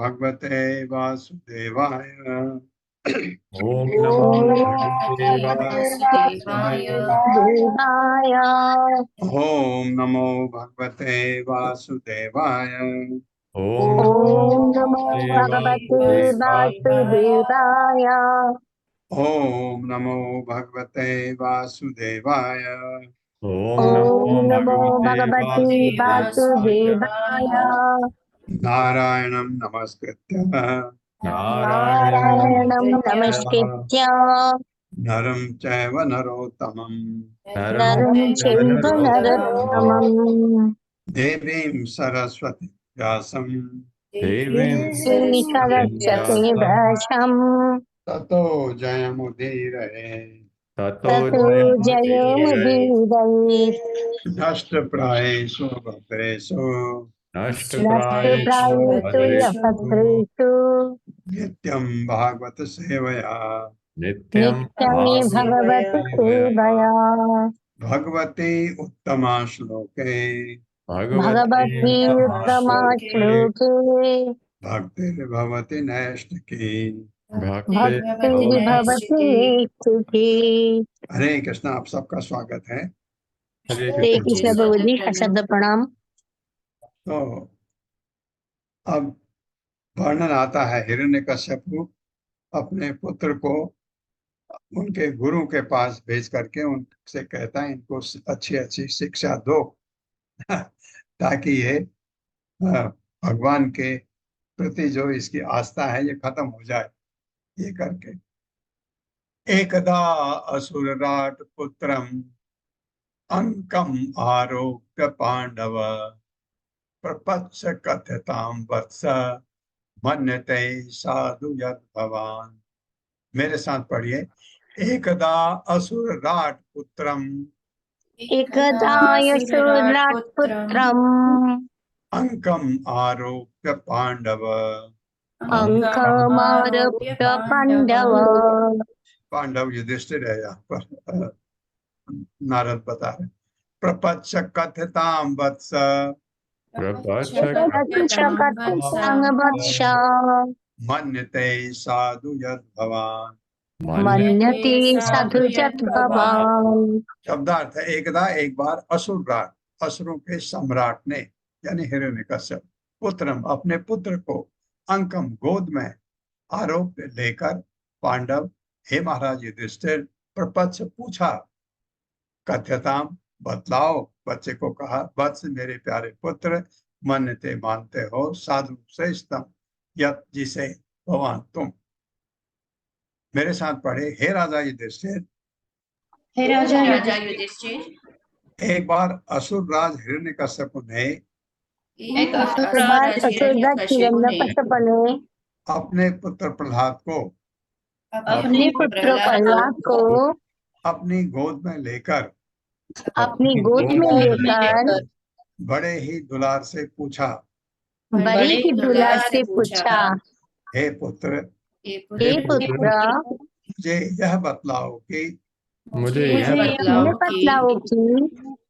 भगवते वासुदेवाय। ओम नमो भगवते वासुदेवाय। ओम नमो भगवते वासुदेवाय। ओम नमो भगवते वासुदेवाय। ओम नमो भगवते वासुदेवाय। ओम नमो भगवते वासुदेवाय। नारायणं नमस्कृत्य नारायणं नमस्कृत्य नरं चैव नरोत्तमं नरं चैव नरोत्तमं देवीं सरस्वती व्यासं देवीं सरस्वतीं व्यासं ततो जयमुदीरये। ततो ततो जयमुदीरयेत्। नष्टप्रायेषु भद्रेषु नष्टप्रायेषु नष्टप्रायेषु भद्रेषु यपत्रेषु नित्यं भागवत सेवया। नित्यं नित्यं भगवत् भागवतेवया सेवया। भगवते उत्तमा श्लोके भगवते भगवती उत्तमा उत्तमश्लोके श्लोके भक्तिर्भवति नैष्ठिकी। भक्तिर्भवति भक्तिर्भवति। नैष्ठिकी। हरे कृष्णा, आप सबका स्वागत है। हरे हरे कृष्ण कृष्ण प्रभु। प्रभु जी, सशब्द प्रणाम। तो अब वर्णन आता है, हिरण्यकश्यपु अपने पुत्र को उनके गुरु के पास भेज करके उनसे कहता है इनको अच्छी अच्छी शिक्षा दो ताकि ये भगवान के प्रति जो इसकी आस्था है ये खत्म हो जाए। ये करके एकदा असुरराट पुत्रम अंकम आरोप्य पांडव प्रपच्छ कथ्यताम वत्स मन्यते साधु यद भवान। मेरे साथ पढ़िए। एकदा असुरराट पुत्रम एकदा यशोराट्पुत्रम् अंकम आरोप्य पांडव। अङ्कमारोप्य पाण्डव। पांडव युधिष्ठिर है यहाँ पर। नारद बता रहे प्रपच्छ कथ्यताम वत्स प्रपच्छ कथकथां वत्स मन्यते साधु यद भवान। मन्यते साधु यत् भवान्। शब्दार्थ है एकदा एक बार असुर राट, असुरों के सम्राट ने यानी हिरण्यकश्यप पुत्रम अपने पुत्र को अंकम गोद में आरोप लेकर पांडव, हे महाराज युधिष्ठिर, प्रपच्छ पूछा, कथ्यताम बतलाओ, बच्चे को कहा, वत्स मेरे प्यारे पुत्र, मानते मानते हो साधु श्रेष्ठतम यत जिसे भगवान तुम। मेरे साथ पढ़े। हे राजा युधिष्ठिर, हे राजा युधिष्ठिर, एक बार असुर राज हिरण्यकश्यप ने एक बार असुरराज हिरण्यकश्यप ने अपने पुत्र प्रहलाद को अपने पुत्र प्रहलाद को अपनी गोद में लेकर अपनी गोद में लेकर बड़े ही दुलार से पूछा, बड़े ही दुलार से पूछा, हे पुत्र, हे पुत्र, मुझे यह बतलाओ कि मुझे यह ये बतलाओ कि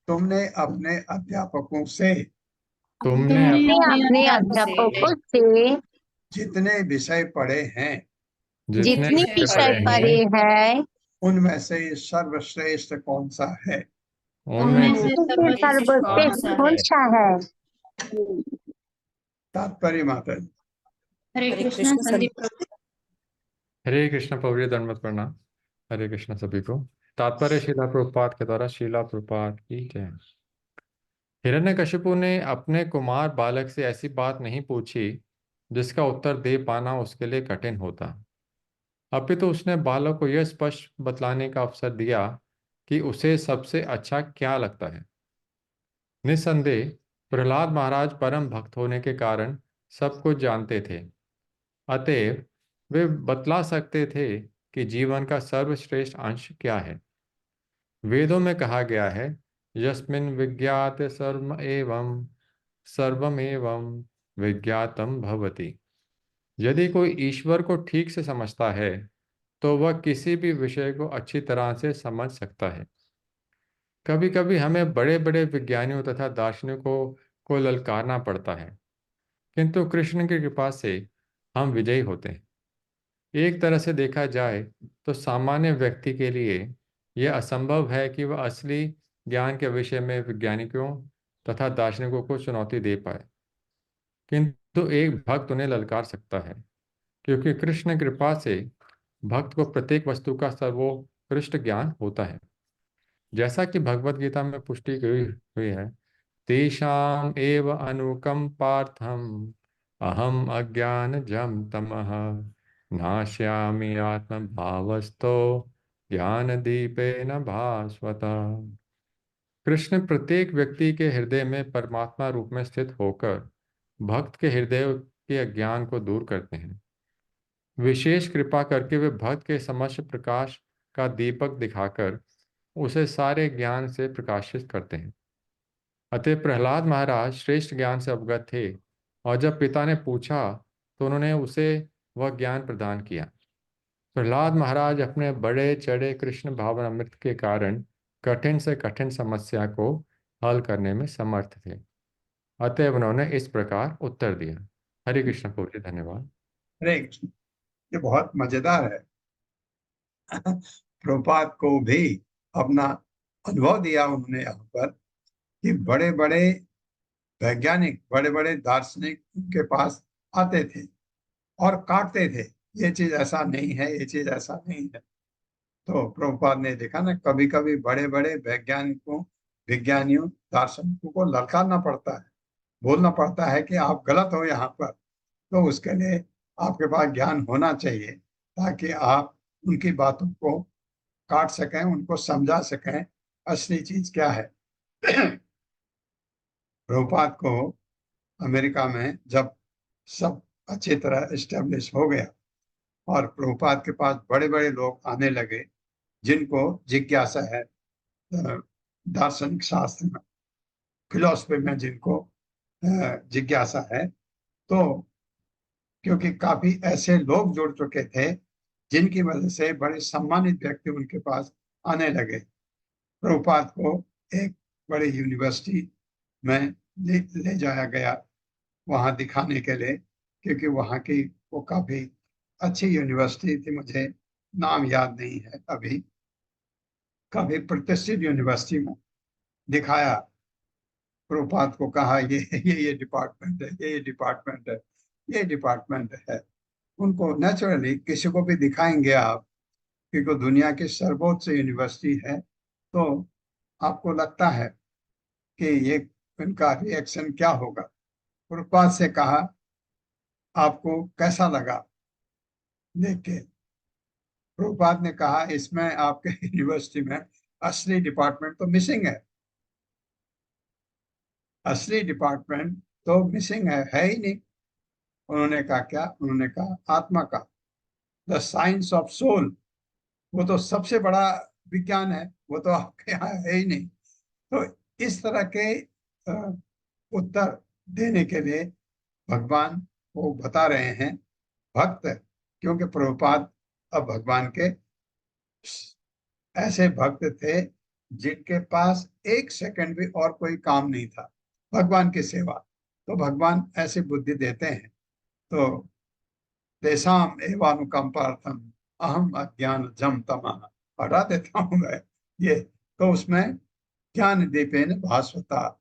तुमने अपने अध्यापकों से तुमने अपने अध्यापकों से जितने विषय पढ़े हैं जितने विषय पढ़े हैं उनमें से सर्वश्रेष्ठ कौन सा है। उनमें से उनमें से सर्वश्रेष्ठ कौन सा है। तात्पर्य माता जी। हरे कृष्ण संदीप प्रभु। हरे कृष्ण प्रभु जी, दंडवत प्रणाम। हरे कृष्ण सभी को। तात्पर्य शिला प्रभुपाद के द्वारा शिला प्रभुपाद की जय। हिरण्यकशिपु ने अपने कुमार बालक से ऐसी बात नहीं पूछी जिसका उत्तर दे पाना उसके लिए कठिन होता, अपितु उसने बालक को यह स्पष्ट बतलाने का अवसर दिया कि उसे सबसे अच्छा क्या लगता है। निस्संदेह प्रहलाद महाराज परम भक्त होने के कारण सब कुछ जानते थे, अतएव वे बतला सकते थे कि जीवन का सर्वश्रेष्ठ अंश क्या है। वेदों में कहा गया है, यस्मिन् विज्ञात सर्वमेवं विज्ञातम भवति। यदि कोई ईश्वर को ठीक से समझता है तो वह किसी भी विषय को अच्छी तरह से समझ सकता है। कभी कभी हमें बड़े बड़े विज्ञानियों तथा दार्शनिकों को ललकारना पड़ता है, किंतु कृष्ण की कृपा से हम विजयी होते हैं। एक तरह से देखा जाए तो सामान्य व्यक्ति के लिए यह असंभव है कि वह असली ज्ञान के विषय में वैज्ञानिकों तथा दार्शनिकों को चुनौती दे पाए, किंतु एक भक्त उन्हें ललकार सकता है, क्योंकि कृष्ण कृपा से भक्त को प्रत्येक वस्तु का सर्वोत्कृष्ट ज्ञान होता है। जैसा कि भगवत गीता में पुष्टि की हुई है, तेषाम एव अनुकंपार्थम अहम अज्ञानजं तमः नाश्यामि आत्मभावस्थो ज्ञान दीपेन भास्वता। कृष्ण प्रत्येक व्यक्ति के हृदय में परमात्मा रूप में स्थित होकर भक्त के हृदय के अज्ञान को दूर करते हैं। विशेष कृपा करके वे भक्त के समक्ष प्रकाश का दीपक दिखाकर उसे सारे ज्ञान से प्रकाशित करते हैं। अतः प्रहलाद महाराज श्रेष्ठ ज्ञान से अवगत थे, और जब पिता ने पूछा तो उन्होंने उसे वह ज्ञान प्रदान किया। प्रहलाद महाराज अपने बड़े चढ़े कृष्ण भावन अमृत के कारण कठिन से कठिन समस्या को हल करने में समर्थ थे। अतएव उन्होंने इस प्रकार उत्तर दिया। हरे कृष्ण प्रभु जी, धन्यवाद। हरे कृष्ण। ये बहुत मजेदार है। प्रभुपाद को भी अपना अनुभव दिया उन्होंने यहाँ पर कि बड़े बड़े वैज्ञानिक, बड़े बड़े दार्शनिक उनके पास आते थे और काटते थे, ये चीज ऐसा नहीं है, ये चीज ऐसा नहीं है। तो प्रभुपाद ने देखा ना, कभी कभी बड़े बड़े वैज्ञानिकों, विज्ञानियों, दार्शनिकों को ललकारना पड़ता है, बोलना पड़ता है कि आप गलत हो यहाँ पर। तो उसके लिए आपके पास ज्ञान होना चाहिए ताकि आप उनकी बातों को काट सकें, उनको समझा सकें असली चीज क्या है। प्रभुपाद को अमेरिका में जब सब अच्छी तरह इस्टेब्लिश हो गया और प्रभुपाद के पास बड़े बड़े लोग आने लगे जिनको जिज्ञासा है दार्शनिक शास्त्र में, फिलॉसफी में जिनको जिज्ञासा है, तो क्योंकि काफी ऐसे लोग जुड़ चुके थे जिनकी वजह से बड़े सम्मानित व्यक्ति उनके पास आने लगे। प्रभुपाद को एक बड़ी यूनिवर्सिटी में ले जाया गया वहां दिखाने के लिए, क्योंकि वहां की वो काफी अच्छी यूनिवर्सिटी थी, मुझे नाम याद नहीं है अभी। काफी प्रतिष्ठित यूनिवर्सिटी में दिखाया, प्रभुपाद को कहा ये डिपार्टमेंट है, ये डिपार्टमेंट है, ये डिपार्टमेंट है। उनको नेचुरली किसी को भी दिखाएंगे आप, क्योंकि दुनिया की सर्वोच्च यूनिवर्सिटी है, तो आपको लगता है कि ये इनका रिएक्शन क्या होगा। प्रभुपाद से कहा आपको कैसा लगा देख के। प्रभुपाद ने कहा इसमें आपके यूनिवर्सिटी में असली डिपार्टमेंट तो मिसिंग है, असली डिपार्टमेंट तो मिसिंग है ही नहीं। उन्होंने कहा क्या? उन्होंने कहा आत्मा का, द साइंस ऑफ सोल, वो तो सबसे बड़ा विज्ञान है, वो तो आपके यहाँ है ही नहीं। तो इस तरह के उत्तर देने के लिए भगवान वो बता रहे हैं भक्त, क्योंकि प्रभुपाद अब भगवान के ऐसे भक्त थे जिनके पास एक सेकंड भी और कोई काम नहीं था भगवान की सेवा। तो भगवान ऐसी बुद्धि देते हैं। तो तेषाम एवानुकंपार्थम अहम अज्ञान जम तमः, हटा देता हूं मैं ये। तो उसमें ज्ञान दीपेन भास्वता,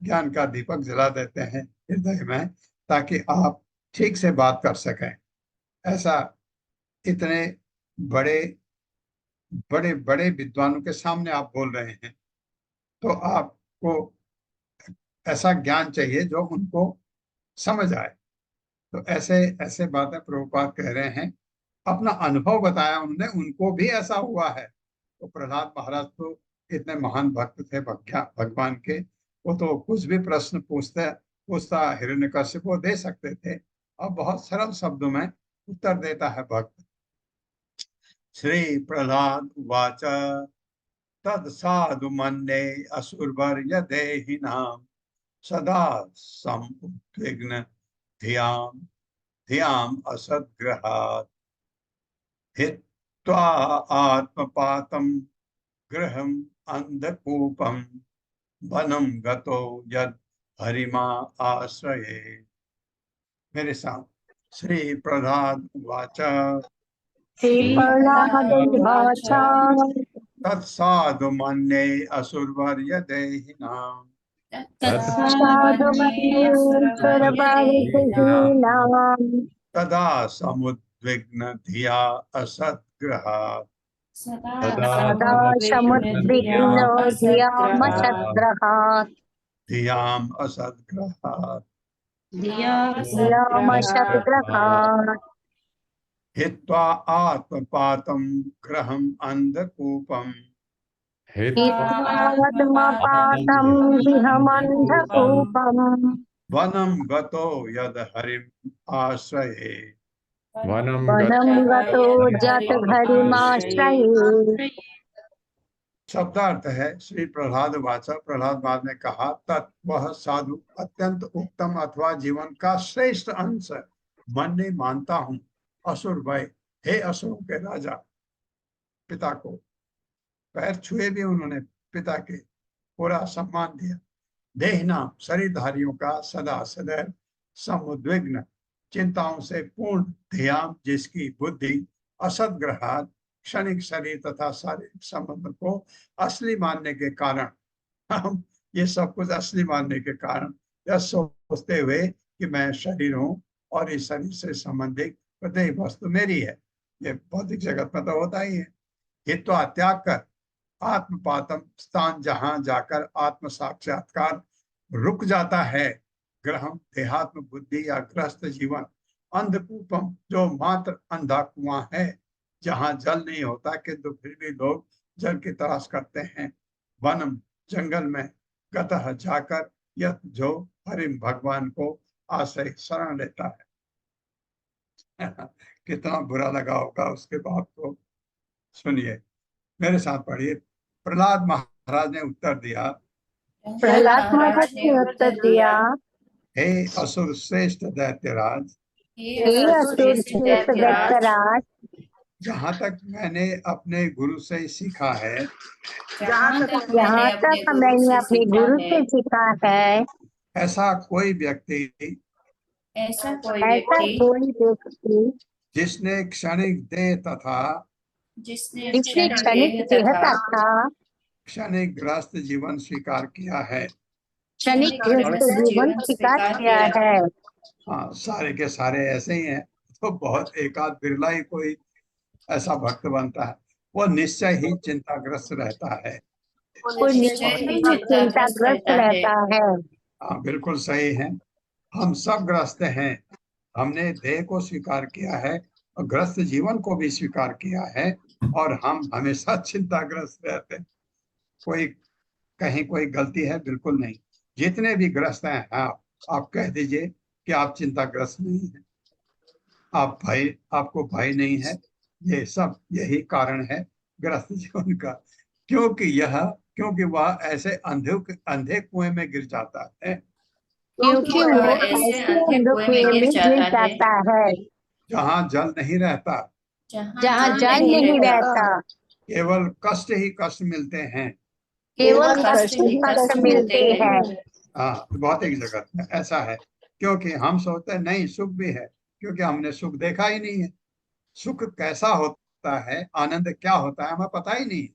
ज्ञान का दीपक जला देते हैं हृदय में, ताकि आप ठीक से बात कर सकें। ऐसा इतने बड़े बड़े बड़े विद्वानों के सामने आप बोल रहे हैं, तो आपको ऐसा ज्ञान चाहिए जो उनको समझ आए। तो ऐसे ऐसे बातें प्रभुपाद कह रहे हैं, अपना अनुभव बताया उन्होंने, उनको भी ऐसा हुआ है। तो प्रहलाद महाराज तो इतने महान भक्त थे भगवान के, वो तो कुछ भी प्रश्न पूछता हिरण्यकश्यप वो दे सकते थे, और बहुत सरल शब्दों में उत्तर देता है भक्त। श्री प्रहलाद उवाच तत्साधु मन्ये असुरवर्य देहिनां सदा समुद्विग्न धियाम् असद्ग्रहात् हित्वा आत्मपातं गृहम् अंधकूपं वनं गतो यद हरिमा आश्रये। मेरे साथ श्री प्रहलाद उवाच तत्साधु मन्ये असुरवर्य देहिनां तदा समुद्विग्न धिया असद्ग्रहात् धियाम् असद्ग्रहात् हित्वा आत्मपातं गृहम् अंधकूपं वनं गतो यद हरिम् आश्रये। वनम वनम गतो जत घरिमाश्रये। शब्दार्थ है श्री प्रहलाद वाचा। प्रहलाद महाराज ने कहा तत् वह साधु अत्यंत उत्तम अथवा जीवन का श्रेष्ठ अंश मन ने मानता हूँ। असुर भय, हे असुरों के राजा, पिता को पैर छुए भी उन्होंने, पिता के पूरा सम्मान दिया। देहनाम शरीरधारियों का सदा सदैव समुद्विग्न चिंताओं से पूर्ण, ध्यान जिसकी बुद्धि असदग्रहात क्षणिक शरीर तथा शारीरिक संबंध को असली मानने के कारण, हम ये सब कुछ असली मानने के कारण यह सोचते हुए कि मैं शरीर हूँ और इस शरीर से संबंधित प्रत्येक वस्तु मेरी है। ये भौतिक जगत में तो होता ही है। हित्वा त्याग कर आत्मपातम स्थान जहां जाकर आत्म साक्षात्कार रुक जाता है। ग्रहम देहात्म बुद्धि या ग्रस्त जीवन, अंधकूपम जो मात्र अंधा कुआं है जहां जल नहीं होता किंतु फिर भी लोग जल की तलाश करते हैं। वनम जंगल में, गतः जाकर यह जो हरिम भगवान को आश्रय शरण लेता है। कितना बुरा लगा होगा उसके बाप को। सुनिए, मेरे साथ पढ़िए। प्रहलाद महाराज ने उत्तर दिया, प्रहलाद महाराज ने उत्तर दिया, हे असुर श्रेष्ठ दैत्यराज, हे असुर श्रेष्ठ दैत्यराज, जहाँ तक मैंने अपने गुरु से सीखा है, यहाँ तक मैंने अपने गुरु से सीखा है, ऐसा कोई व्यक्ति ऐसा कोई व्यक्ति जिसने क्षणिक देह तथा जिसने क्षणिक देह तथा क्षणिक ग्रस्त जीवन स्वीकार किया है। क्षणिक ग्रस्त जीवन स्वीकार किया है। हाँ, सारे के सारे ऐसे ही हैं। तो बहुत एकाध बिरला ही कोई ऐसा भक्त बनता है। वो निश्चय ही चिंताग्रस्त रहता है। वो निश्चय ही चिंताग्रस्त रहता है। हाँ, बिल्कुल सही है। हम सब ग्रस्त हैं। हमने देह को स्वीकार किया है और ग्रस्त जीवन को भी स्वीकार किया है, और हम हमेशा चिंताग्रस्त रहते हैं। कोई कहीं कोई गलती है? बिल्कुल नहीं। जितने भी ग्रस्त हैं आप कह दीजिए कि आप चिंताग्रस्त नहीं हैं, आप भय, आपको भय नहीं है। ये सब यही कारण है ग्रस्त जीवन का। क्योंकि वह ऐसे अंधे कुएं में गिर जाता है, क्योंकि वो ऐसे अंधे कुएं में गिर जाता है जहाँ जल नहीं रहता, जहाँ जल नहीं रहता, केवल कष्ट ही कष्ट मिलते हैं। केवल कष्ट ही कष्ट मिलते हैं। हाँ, बहुत एक जगत में ऐसा है। क्योंकि हम सोचते हैं नहीं सुख भी है, क्योंकि हमने सुख देखा ही नहीं है। सुख कैसा होता है, आनंद क्या होता है, हमें पता ही नहीं।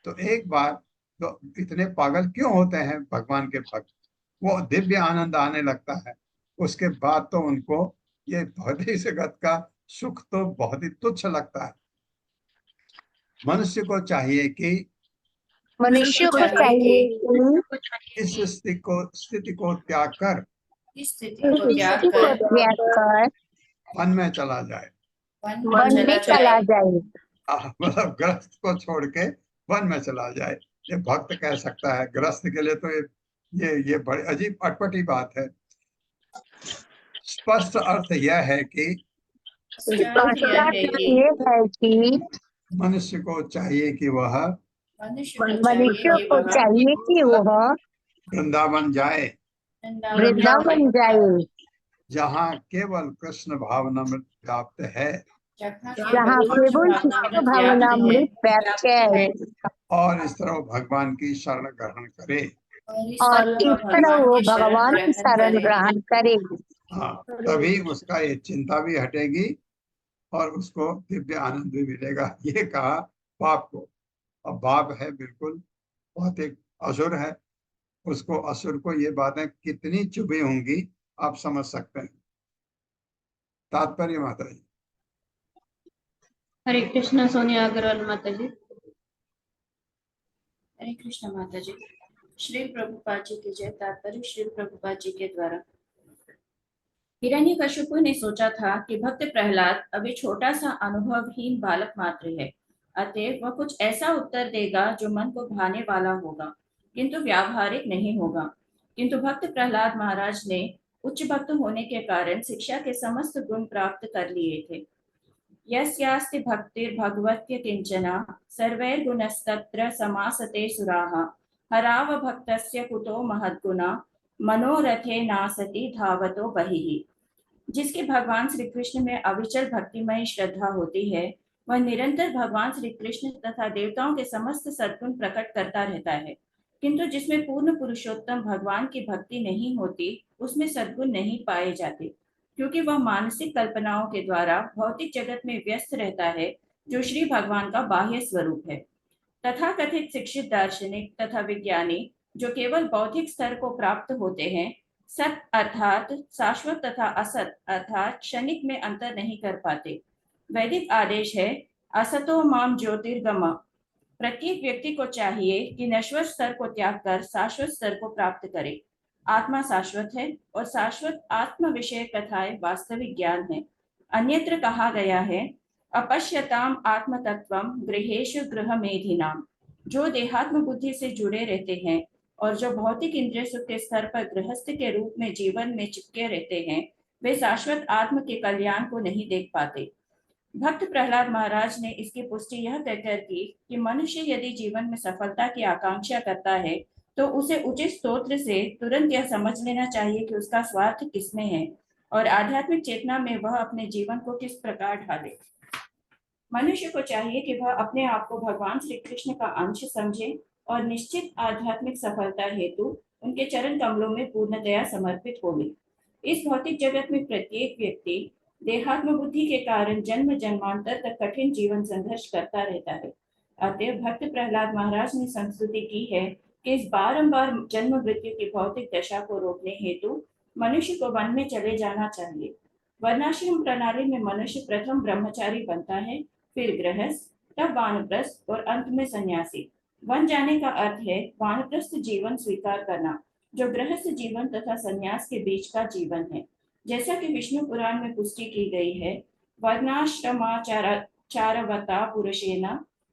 तो एक बार तो इतने पागल क्यों होते हैं भगवान के भक्त, वो दिव्य आनंद आने लगता है, उसके बाद तो उनको ये भौतिक जगत का सुख तो बहुत ही तुच्छ लगता है। मनुष्य को चाहिए कि इस स्थिति को त्याग कर वन में चला जाए। मतलब ग्रस्त को छोड़ के वन में चला जाए। ये भक्त कह सकता है, ग्रस्त के लिए तो ये बड़ी अजीब अटपटी बात है। स्पष्ट अर्थ यह है कि मनुष्य को चाहिए कि वह वृंदावन जाए, जहाँ केवल कृष्ण भावनामृत व्याप्त है, और इस तरह भगवान की शरण ग्रहण करे। वो भगवान की शरण ग्रहण करे। हाँ, तभी उसका ये चिंता भी हटेगी और उसको दिव्य आनंद भी मिलेगा। ये कहा बाप को। अब बाप है बिल्कुल बहुत एक असुर है, उसको असुर को ये बातें कितनी चुभी होंगी आप समझ सकते हैं। तात्पर्य माता जी। हरे कृष्णा सोनिया अग्रवाल माता जी। हरे कृष्णा माता जी। श्री प्रभुपाद जी की जय। तात्पर्य श्री प्रभुपाद जी के द्वारा। हिरण्यकशिपु ने सोचा था कि भक्त प्रहलाद अभी छोटा सा अनुभवहीन बालक मात्र है, अतएव वह कुछ ऐसा उत्तर देगा जो मन को भाने वाला होगा, किंतु व्यावहारिक नहीं होगा। किंतु भक्त प्रहलाद महाराज ने उच्च भक्त होने के कारण शिक्षा के समस्त गुण प्राप्त कर लिए थे। यस्यास्ति भक्तिर्भगवत्य किंचना सर्वैर्गुणस्तत्र समासते सुराः हराव भक्तस्य कुतो महद्गुणा मनोरथे नासति धावतो बहिः। जिसके भगवान श्री कृष्ण में अविचल भक्तिमय श्रद्धा होती है, वह निरंतर भगवान श्री कृष्ण तथा देवताओं के समस्त सद्गुण प्रकट करता रहता है। किंतु जिसमें पूर्ण पुरुषोत्तम भगवान की भक्ति नहीं होती, उसमें सद्गुण नहीं पाए जाते, क्योंकि वह मानसिक कल्पनाओं के द्वारा भौतिक जगत में व्यस्त रहता है, जो श्री भगवान का बाह्य स्वरूप है। तथाकथित शिक्षित दार्शनिक तथा विज्ञानी जो केवल बौद्धिक स्तर को प्राप्त होते हैं, सत अर्थात शाश्वत तथा असत अर्थात क्षणिक में अंतर नहीं कर पाते। वैदिक आदेश है असतो माम ज्योतिर्गम। प्रत्येक व्यक्ति को चाहिए कि नश्वर स्तर को त्याग कर शाश्वत स्तर को प्राप्त करे। आत्मा शाश्वत है और शाश्वत आत्म विषय कथाएं वास्तविक ज्ञान है। अन्यत्र कहा गया है अपश्यताम आत्म तत्वम गृहेशु गृह मेधिनाम। जो देहात्म बुद्धि से जुड़े रहते हैं और जो भौतिक इंद्रिय सुख के स्तर पर गृहस्थ के रूप में जीवन में चिपके रहते हैं, वे शाश्वत आत्म के कल्याण को नहीं देख पाते। भक्त प्रहलाद महाराज ने इसकी पुष्टि यह कहकर की कि मनुष्य यदि जीवन में सफलता की आकांक्षा करता है, तो उसे उचित स्तोत्र से तुरंत यह समझ लेना चाहिए कि उसका स्वार्थ किसमें है और आध्यात्मिक चेतना में वह अपने जीवन को किस प्रकार ढाले। मनुष्य को चाहिए कि वह अपने आप को भगवान श्री कृष्ण का अंश समझे और निश्चित आध्यात्मिक सफलता हेतु उनके चरण कमलों में पूर्णतया समर्पित होवे। इस भौतिक जगत में प्रत्येक व्यक्ति देहात्म बुद्धि के कारण जन्म जन्मांतर तक कठिन जीवन संघर्ष करता रहता है। अतः भक्त प्रहलाद महाराज ने संस्तुति की है कि इस बारंबार जन्म मृत्यु की भौतिक दशा को रोकने हेतु मनुष्य को वन में चले जाना चाहिए। वर्णाश्रम प्रणाली में मनुष्य प्रथम ब्रह्मचारी बनता है, फिर गृहस्थ, तब वानप्रस्थ और अंत में सन्यासी। वन जाने का अर्थ है वानप्रस्थ जीवन स्वीकार करना, जो गृहस्थ जीवन तथा सन्यास के बीच का जीवन है। जैसा कि विष्णु पुराण में पुष्टि की गई है, वर्णाश्रमाचारवता पुरुषेण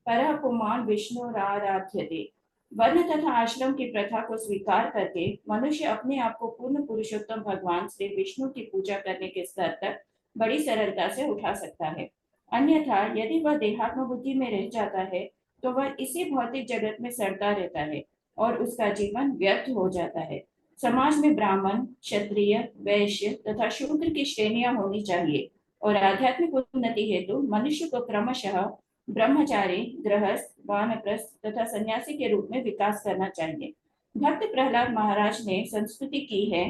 परः पुमान् विष्णुराराध्यते। वर्ण तथा आश्रम की प्रथा को स्वीकार करके मनुष्य अपने आप को पूर्ण पुरुषोत्तम भगवान श्री विष्णु की पूजा करने के स्तर तक बड़ी सरलता से उठा सकता है। अन्यथा यदि वह देहात्म बुद्धि में रह जाता है, तो वह इसी भौतिक जगत में सड़ता रहता है और उसका जीवन व्यर्थ हो जाता है। समाज में ब्राह्मण, क्षत्रिय, वैश्य तथा शूद्र की श्रेणियां होनी चाहिए और आध्यात्मिक उन्नति हेतु मनुष्य को क्रमशः ब्रह्मचारी, गृहस्थ, वानप्रस्थ तथा सन्यासी के रूप में विकास करना चाहिए। भक्त प्रहलाद महाराज ने संस्तुति की है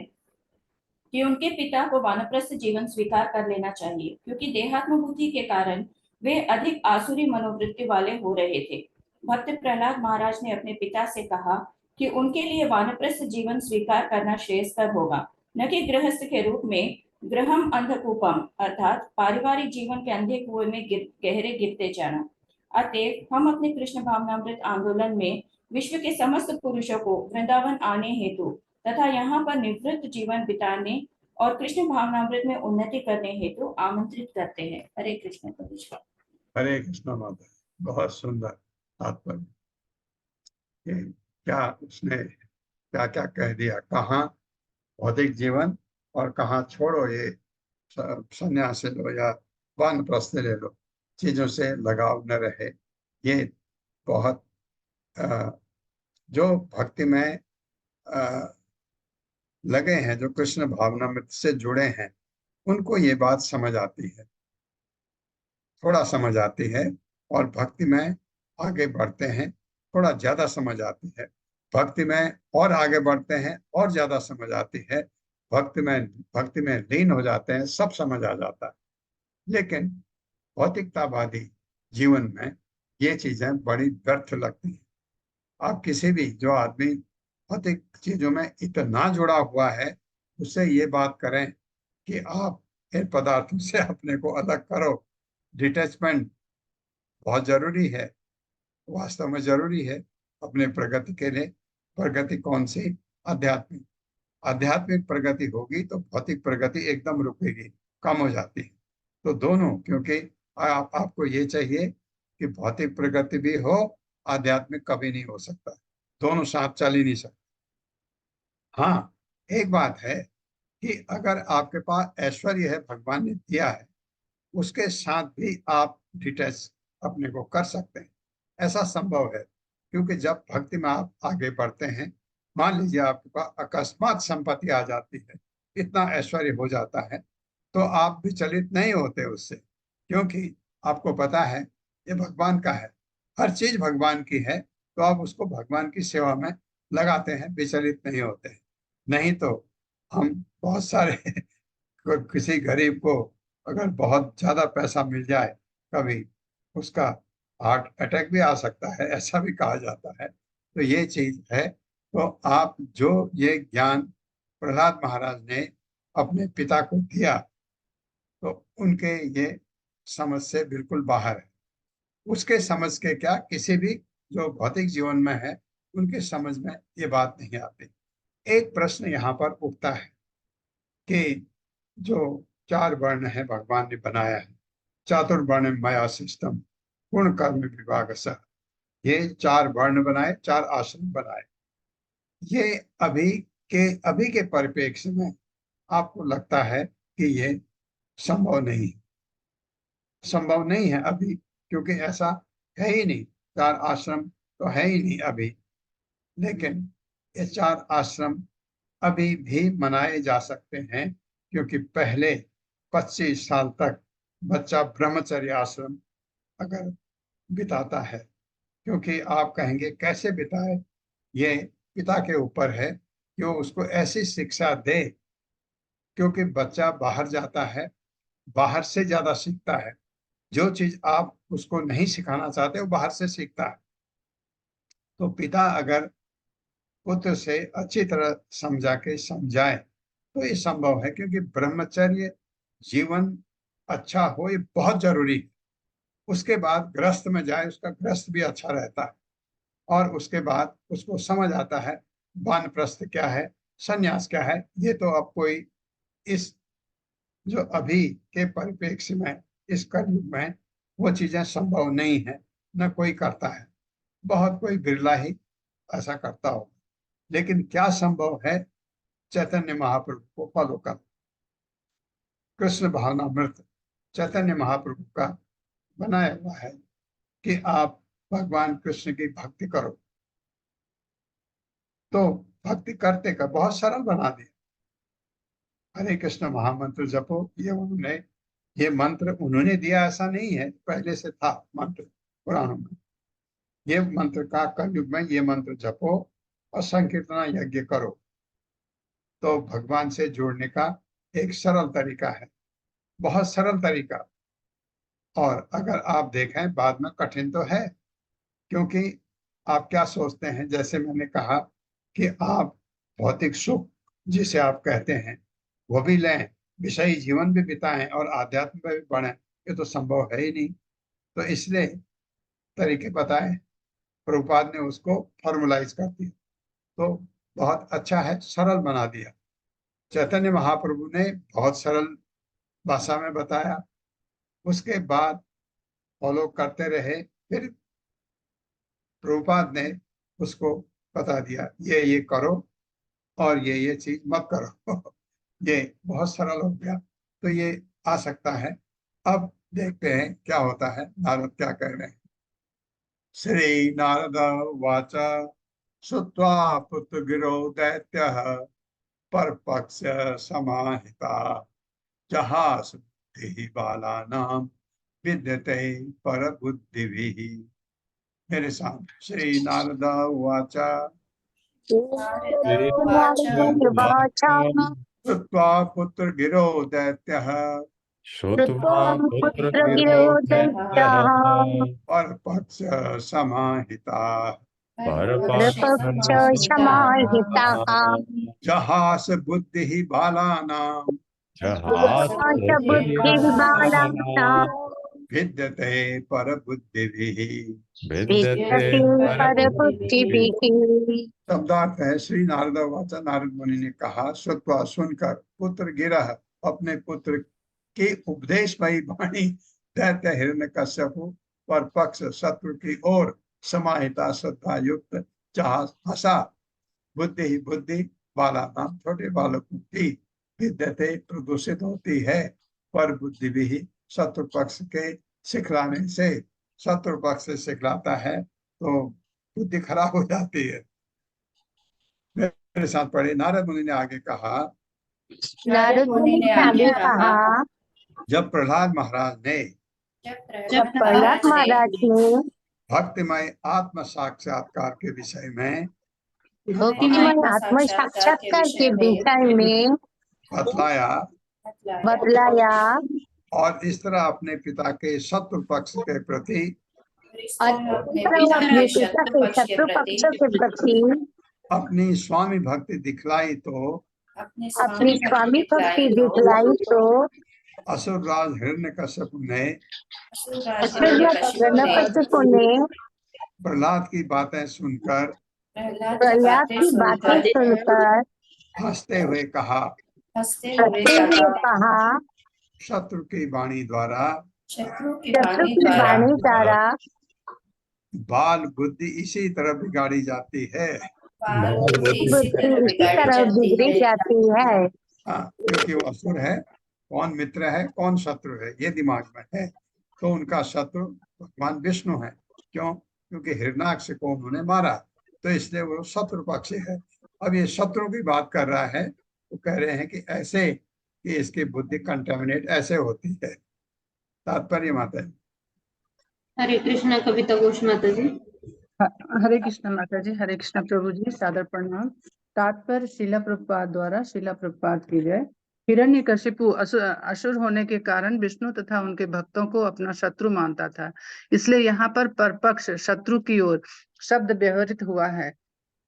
कि उनके पिता को वानप्रस्थ जीवन स्वीकार कर लेना चाहिए, क्योंकि देहात्म बुद्धि के कारण वे अधिक आसुरी मनोवृत्ति वाले हो रहे थे। भक्त प्रहलाद महाराज ने अपने पिता से कहा कि उनके लिए वानप्रस्थ जीवन स्वीकार करना श्रेयस्कर होगा, न कि गृहस्थ के रूप में गृहम अंधकूपम अर्थात पारिवारिक जीवन के अंधे कुएं में गहरे गिरते जाना। अतएव हम अपने कृष्ण भावनामृत आंदोलन में विश्व के समस्त पुरुषों को वृंदावन आने हेतु तथा यहाँ पर निवृत्त जीवन बिताने और कृष्ण भावनामृत में उन्नति करने हेतु आमंत्रित करते हैं। हरे कृष्ण प्रभु। हरे कृष्ण माता। बहुत सुंदर तात्पर्य। क्या उसने क्या क्या कह दिया, कहाँ भौतिक जीवन और कहाँ छोड़ो ये संन्यास ले लो या वानप्रस्थ ले लो, चीजों से लगाव न रहे। ये बहुत जो भक्ति में लगे हैं, जो कृष्ण भावनामृत से जुड़े हैं, उनको ये बात समझ आती है, थोड़ा समझ आती है और भक्ति में आगे बढ़ते हैं, थोड़ा ज्यादा समझ आती है। भक्ति में और आगे बढ़ते हैं और ज्यादा समझ आती है। भक्ति में लीन हो जाते हैं, सब समझ आ जाता है। लेकिन भौतिकतावादी जीवन में ये चीजें बड़ी व्यर्थ लगती हैं। आप किसी भी जो आदमी भौतिक चीजों में इतना जुड़ा हुआ है, उससे ये बात करें कि आप इन पदार्थों से अपने को अलग करो। डिटैचमेंट बहुत जरूरी है, वास्तव में जरूरी है अपने प्रगति के लिए। प्रगति कौन सी? आध्यात्मिक। आध्यात्मिक प्रगति होगी तो भौतिक प्रगति एकदम रुकेगी, कम हो जाती है। तो दोनों, क्योंकि आपको ये चाहिए कि भौतिक प्रगति भी हो, आध्यात्मिक कभी नहीं हो सकता, दोनों साथ चल ही नहीं सकते। हाँ, एक बात है कि अगर आपके पास ऐश्वर्य है, भगवान ने दिया है, उसके साथ भी आप डिटैच अपने को कर सकते हैं। ऐसा संभव है, क्योंकि जब भक्ति में आप आगे बढ़ते हैं, मान लीजिए आपके पास अकस्मात संपत्ति आ जाती है, इतना ऐश्वर्य हो जाता है, तो आप विचलित नहीं होते उससे, क्योंकि आपको पता है ये भगवान का है, हर चीज भगवान की है, तो आप उसको भगवान की सेवा में लगाते हैं, विचलित नहीं होते हैं। नहीं तो हम बहुत सारे किसी गरीब को अगर बहुत ज्यादा पैसा मिल जाए, कभी उसका हार्ट अटैक भी आ सकता है, ऐसा भी कहा जाता है। तो ये चीज है। तो आप जो ये ज्ञान प्रहलाद महाराज ने अपने पिता को दिया, तो उनके ये समझ से बिल्कुल बाहर है। उसके समझ के क्या, किसी भी जो भौतिक जीवन में है उनके समझ में ये बात नहीं आती। एक प्रश्न यहाँ पर उठता है कि जो चार वर्ण है भगवान ने बनाया है, चातुर्वर्ण माया सिस्टम, गुण कर्म विभाग स, ये चार वर्ण बनाए, चार आश्रम बनाए। ये अभी अभी के परिप्रेक्ष्य में आपको लगता है कि ये संभव नहीं, संभव नहीं है अभी, क्योंकि ऐसा है ही नहीं, चार आश्रम तो है ही नहीं अभी। लेकिन ये चार आश्रम अभी भी मनाए जा सकते हैं, क्योंकि पहले 25 साल तक बच्चा ब्रह्मचर्य आश्रम अगर बिताता है, क्योंकि आप कहेंगे कैसे बिताए, ये पिता के ऊपर है कि वो उसको ऐसी शिक्षा दे, क्योंकि बच्चा बाहर जाता है, बाहर से ज्यादा सीखता है। जो चीज आप उसको नहीं सिखाना चाहते वो बाहर से सीखता है। तो पिता अगर पुत्र से अच्छी तरह समझा के समझाए तो ये संभव है, क्योंकि ब्रह्मचर्य जीवन अच्छा हो ये बहुत जरूरी है। उसके बाद गृहस्थ में जाए, उसका गृहस्थ भी अच्छा रहता है, और उसके बाद उसको समझ आता है वानप्रस्थ क्या है, संन्यास क्या है। ये तो अब कोई इस जो अभी के परिप्रेक्ष्य में, इस कलयुग में वो चीजें संभव नहीं है, न कोई करता है, बहुत कोई बिरला ही ऐसा करता हो। लेकिन क्या संभव है, चैतन्य महाप्रभु को फॉलो कर, कृष्ण भावनामृत चैतन्य महाप्रभु का बनाया हुआ है कि आप भगवान कृष्ण की भक्ति करो। तो भक्ति करते का बहुत सरल बना दिया। हरे कृष्ण महामंत्र जपो, ये मंत्र उन्होंने दिया ऐसा नहीं है, पहले से था मंत्र पुराणों में। ये मंत्र का कलयुग में ये मंत्र जपो और संकीर्तना यज्ञ करो, तो भगवान से जोड़ने का एक सरल तरीका है, बहुत सरल तरीका। और अगर आप देखें बाद में कठिन तो है, क्योंकि आप क्या सोचते हैं, जैसे मैंने कहा कि आप भौतिक सुख जिसे आप कहते हैं वो भी लें, विषयी जीवन भी बिताएं और आध्यात्म में भी बढ़ें, ये तो संभव है ही नहीं। तो इसलिए तरीके बताए, प्रभुपाद ने उसको फॉर्मुलाइज कर दिया, तो बहुत अच्छा है, सरल बना दिया। चैतन्य महाप्रभु ने बहुत सरल भाषा में बताया, उसके बाद फॉलो करते रहे, फिर प्रभुपाद ने उसको बता दिया ये करो और ये चीज मत करो। ये बहुत सरल हो गया, तो ये आ सकता है। अब देखते हैं क्या होता है, नारद क्या कह रहे हैं। श्री नारद वाच श्रुत्वा पुत्र गिरो दैत्य परपक्ष समाहिता जहास बुद्धि बालानां विद्यते पर बुद्धि। मेरे साथ श्री नारद उवाच श्रुत्वा पुत्र गिरो दैत्यः श्रुत्वा पुत्रगिरो दैत्यः परपक्ष समाहिता परपक्ष समाहिताः जहास बुद्धि बालानां जहास बुद्धिर्बालानां विद्यते पर बुद्धिभिः। विद्यते विद्यते परबुद्धिभिः। शब्दार्थ है, श्री नारद वाचा, नारद मुनि ने कहा, श्रुत्वा सुनकर, पुत्र गिरह अपने पुत्र के उपदेशमयी वाणी, दैत्य हिरण्यकश्यपु पर पक्ष शत्रु की ओर समाहिता श्रद्धा युक्त जहाज हंसा, बुद्धि ही बुद्धि बाला नाम छोटे बालकों की विद्यते प्रदूषित होती है, पर बुद्धि भी शत्रु पक्ष के सिखलाने से, शत्रु पक्ष से सिखलाता है तो बुद्धि खराब हो जाती है। मेरे साथ पढ़े, नारद मुनि ने आगे कहा, नारद मुनि ने आगे कहा, जब प्रहलाद महाराज ने जब प्रहलाद महाराज ने भक्तिमय आत्म साक्षात्कार के विषय में भक्तिमय आत्म साक्षात्कार के विषय में बतलाया और इस तरह अपने पिता के शत्रु पक्ष के प्रति, अपने पिता के शत्रु पक्ष के प्रति अपनी स्वामी भक्ति दिखलाई तो अपनी स्वामी भक्ति दिखलाई तो असुरराज हिरण्यकश्यप ने हिरण्यकश्यप ने प्रहलाद की बातें सुनकर प्रहलाद की बातें सुनकर हंसते हुए कहा, शत्रु की वाणी द्वारा बाल बुद्धि इसी तरह बिगाड़ी जाती है। इसी तरह बिगड़ी जाती है। हाँ, क्योंकि वो असुर है, कौन मित्र है कौन शत्रु है ये दिमाग में है, तो उनका शत्रु भगवान विष्णु है। क्यों? क्योंकि हिरण्याक्ष को उन्होंने मारा, तो इसलिए वो शत्रु पक्षी है। अब ये शत्रु की बात कर रहा है, तो कह रहे हैं कि ऐसे कि इसकी बुद्धि कंटेमिनेट ऐसे होती है। तात्पर्य माता जी। हरे कृष्णा कविता घोष माता जी। हरे कृष्ण माता जी, हरे कृष्ण प्रभु जी, सादर प्रणाम। तात्पर्य शिला प्रभुपाद द्वारा, शिला प्रभुपाद की जय। हिरण्यकशिपु असुर होने के कारण विष्णु तथा उनके भक्तों को अपना शत्रु मानता था, इसलिए यहाँ पर परपक्ष शत्रु की ओर शब्द व्यवहृत हुआ है।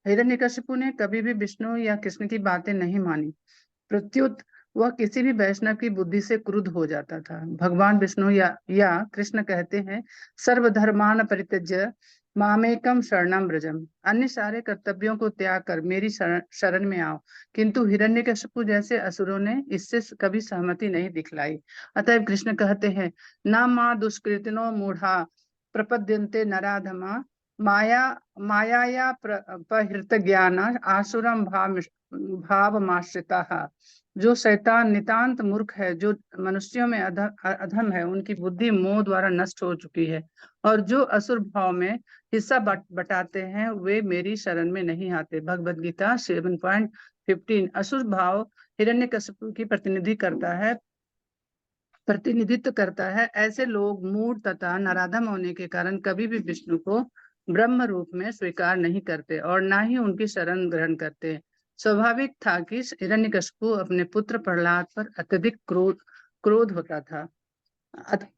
हिरण्यकशिपु ने कभी भी विष्णु या कृष्ण की बातें नहीं मानी, प्रत्युत वह किसी भी वैष्णव की बुद्धि से क्रुद्ध हो जाता था। भगवान विष्णु या कृष्ण कहते हैं, सर्वधर्मान परित्यज्य मामेकम शरणम व्रजम, अन्य सारे कर्तव्यों को त्याग कर मेरी शरण में आओ। किंतु हिरण्यकशिपु जैसे असुरों ने इससे कभी सहमति नहीं दिखलाई। अतएव कृष्ण कहते हैं, न मां दुष्कृतिनो मूढ़ा प्रपद्यन्ते नराधमा माया प्रहृत ज्ञान आसुरम भावमाश्रिता। जो शैतान नितांत मूर्ख है, जो मनुष्यों में अधम है, उनकी बुद्धि मोह द्वारा नष्ट हो चुकी है, और जो असुर भाव में हिस्सा बटाते हैं वे मेरी शरण में नहीं आते। भगवद गीता 7.15। असुर भाव हिरण्यकशिपु की प्रतिनिधित्व करता है। ऐसे लोग मूढ़ तथा नराधम होने के कारण कभी भी विष्णु को ब्रह्म रूप में स्वीकार नहीं करते और ना ही उनकी शरण ग्रहण करते। स्वाभाविक था कि हिरण्यकशिपु अपने पुत्र प्रहलाद पर अत्यधिक क्रोध होता था,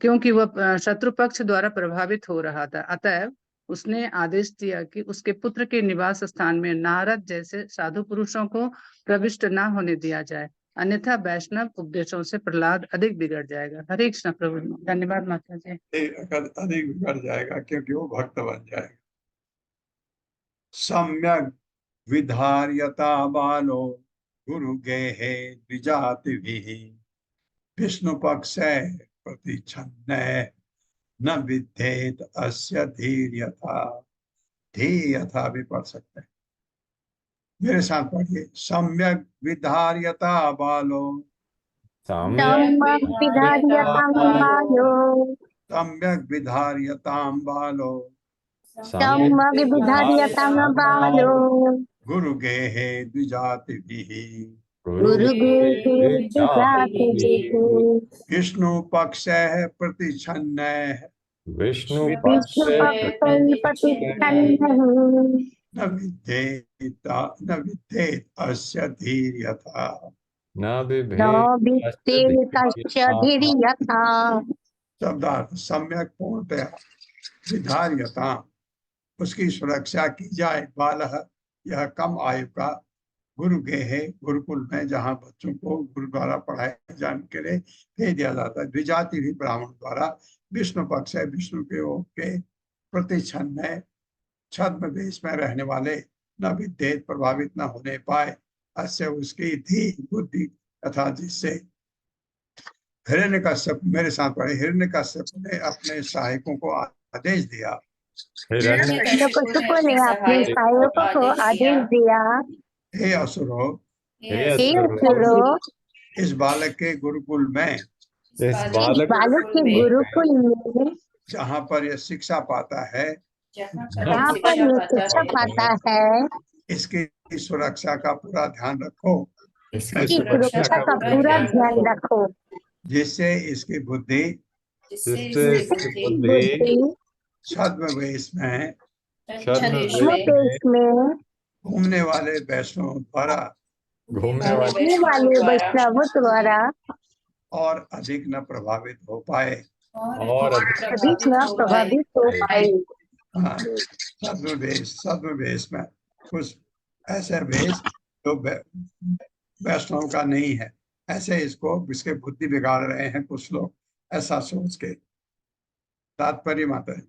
क्योंकि वह शत्रु पक्ष द्वारा प्रभावित हो रहा था। अतएव उसने आदेश दिया कि उसके पुत्र के निवास स्थान में नारद जैसे साधु पुरुषों को प्रविष्ट न होने दिया जाए, अन्यथा वैष्णव उपदेशों से प्रहलाद अधिक बिगड़ जाएगा। हरे कृष्ण प्रभु। धन्यवाद माता जी। अधिक बिगड़ जाएगा क्योंकि वो भक्त बन जाएगा। सम्यक विधार्यता बालो गुरु गेहे द्विजातिभिः विष्णु पक्षे प्रतिच्छन्ने न विद्धेत अस्य धीर्यथा। धीर्यथा भी पढ़ सकते हैं, मेरे साथ पढ़िए। सम्यक विधार्यता बालो, सम्यक विधार्यतां बालो, सम्यक विधार्यतां बालो, सम्यक विधार्यतां बालो, गुरु गेहे द्विजातिभिः विष्णु पक्षे प्रतिच्छन्ने विष्णु न विद्धेत अस्य धीर्यथा। न विद्धेत अस्य धीर्यथा। शब्दार्थ सम्यक पूर्णतया विधार्यता, उसकी सुरक्षा की जाए। बालः, यह कम आयु का, गुरु गेहे, गुरुकुल में जहाँ बच्चों को गुरु द्वारा पढ़ाए जाने के लिए भेज दिया जाता है। द्विजाति भी ब्राह्मण द्वारा विष्णु पक्ष है, विष्णु के प्रतिच्छन्ने छद्म वेश में रहने वाले, न विद्धेत प्रभावित न होने पाए, अस्य उसकी धी बुद्धि तथा जिससे हिरण्यकश्यप, मेरे साथ पढ़े, हिरण्यकश्यप ने अपने सहायकों को आदेश दिया। हिरण्यकशिपु ने अपने सहायकों को आदेश दिया, हे असुरो, इस बालक के गुरुकुल में, इस बालक बालक के गुरुकुल में जहाँ पर यह शिक्षा पाता है, जहाँ पर ये शिक्षा पाता है, इसकी सुरक्षा का पूरा ध्यान रखो, इसकी सुरक्षा का पूरा ध्यान रखो, जिससे इसकी बुद्धि जिससे इसकी बुद्धि बुद्धि छद्मवेश में छद्मवेश देश में घूमने वाले वैष्णव द्वारा घूमने वाले घूमने वाले वैष्णवों द्वारा और अधिक न प्रभावित हो पाए। और अधिक न प्रभावित हो पाए। हाँ, छद्मवेश में कुछ ऐसे वेश जो वैष्णव का नहीं है, ऐसे इसको इसके बुद्धि बिगाड़ रहे हैं कुछ लोग, ऐसा सोच के। तात्पर्य माता जी।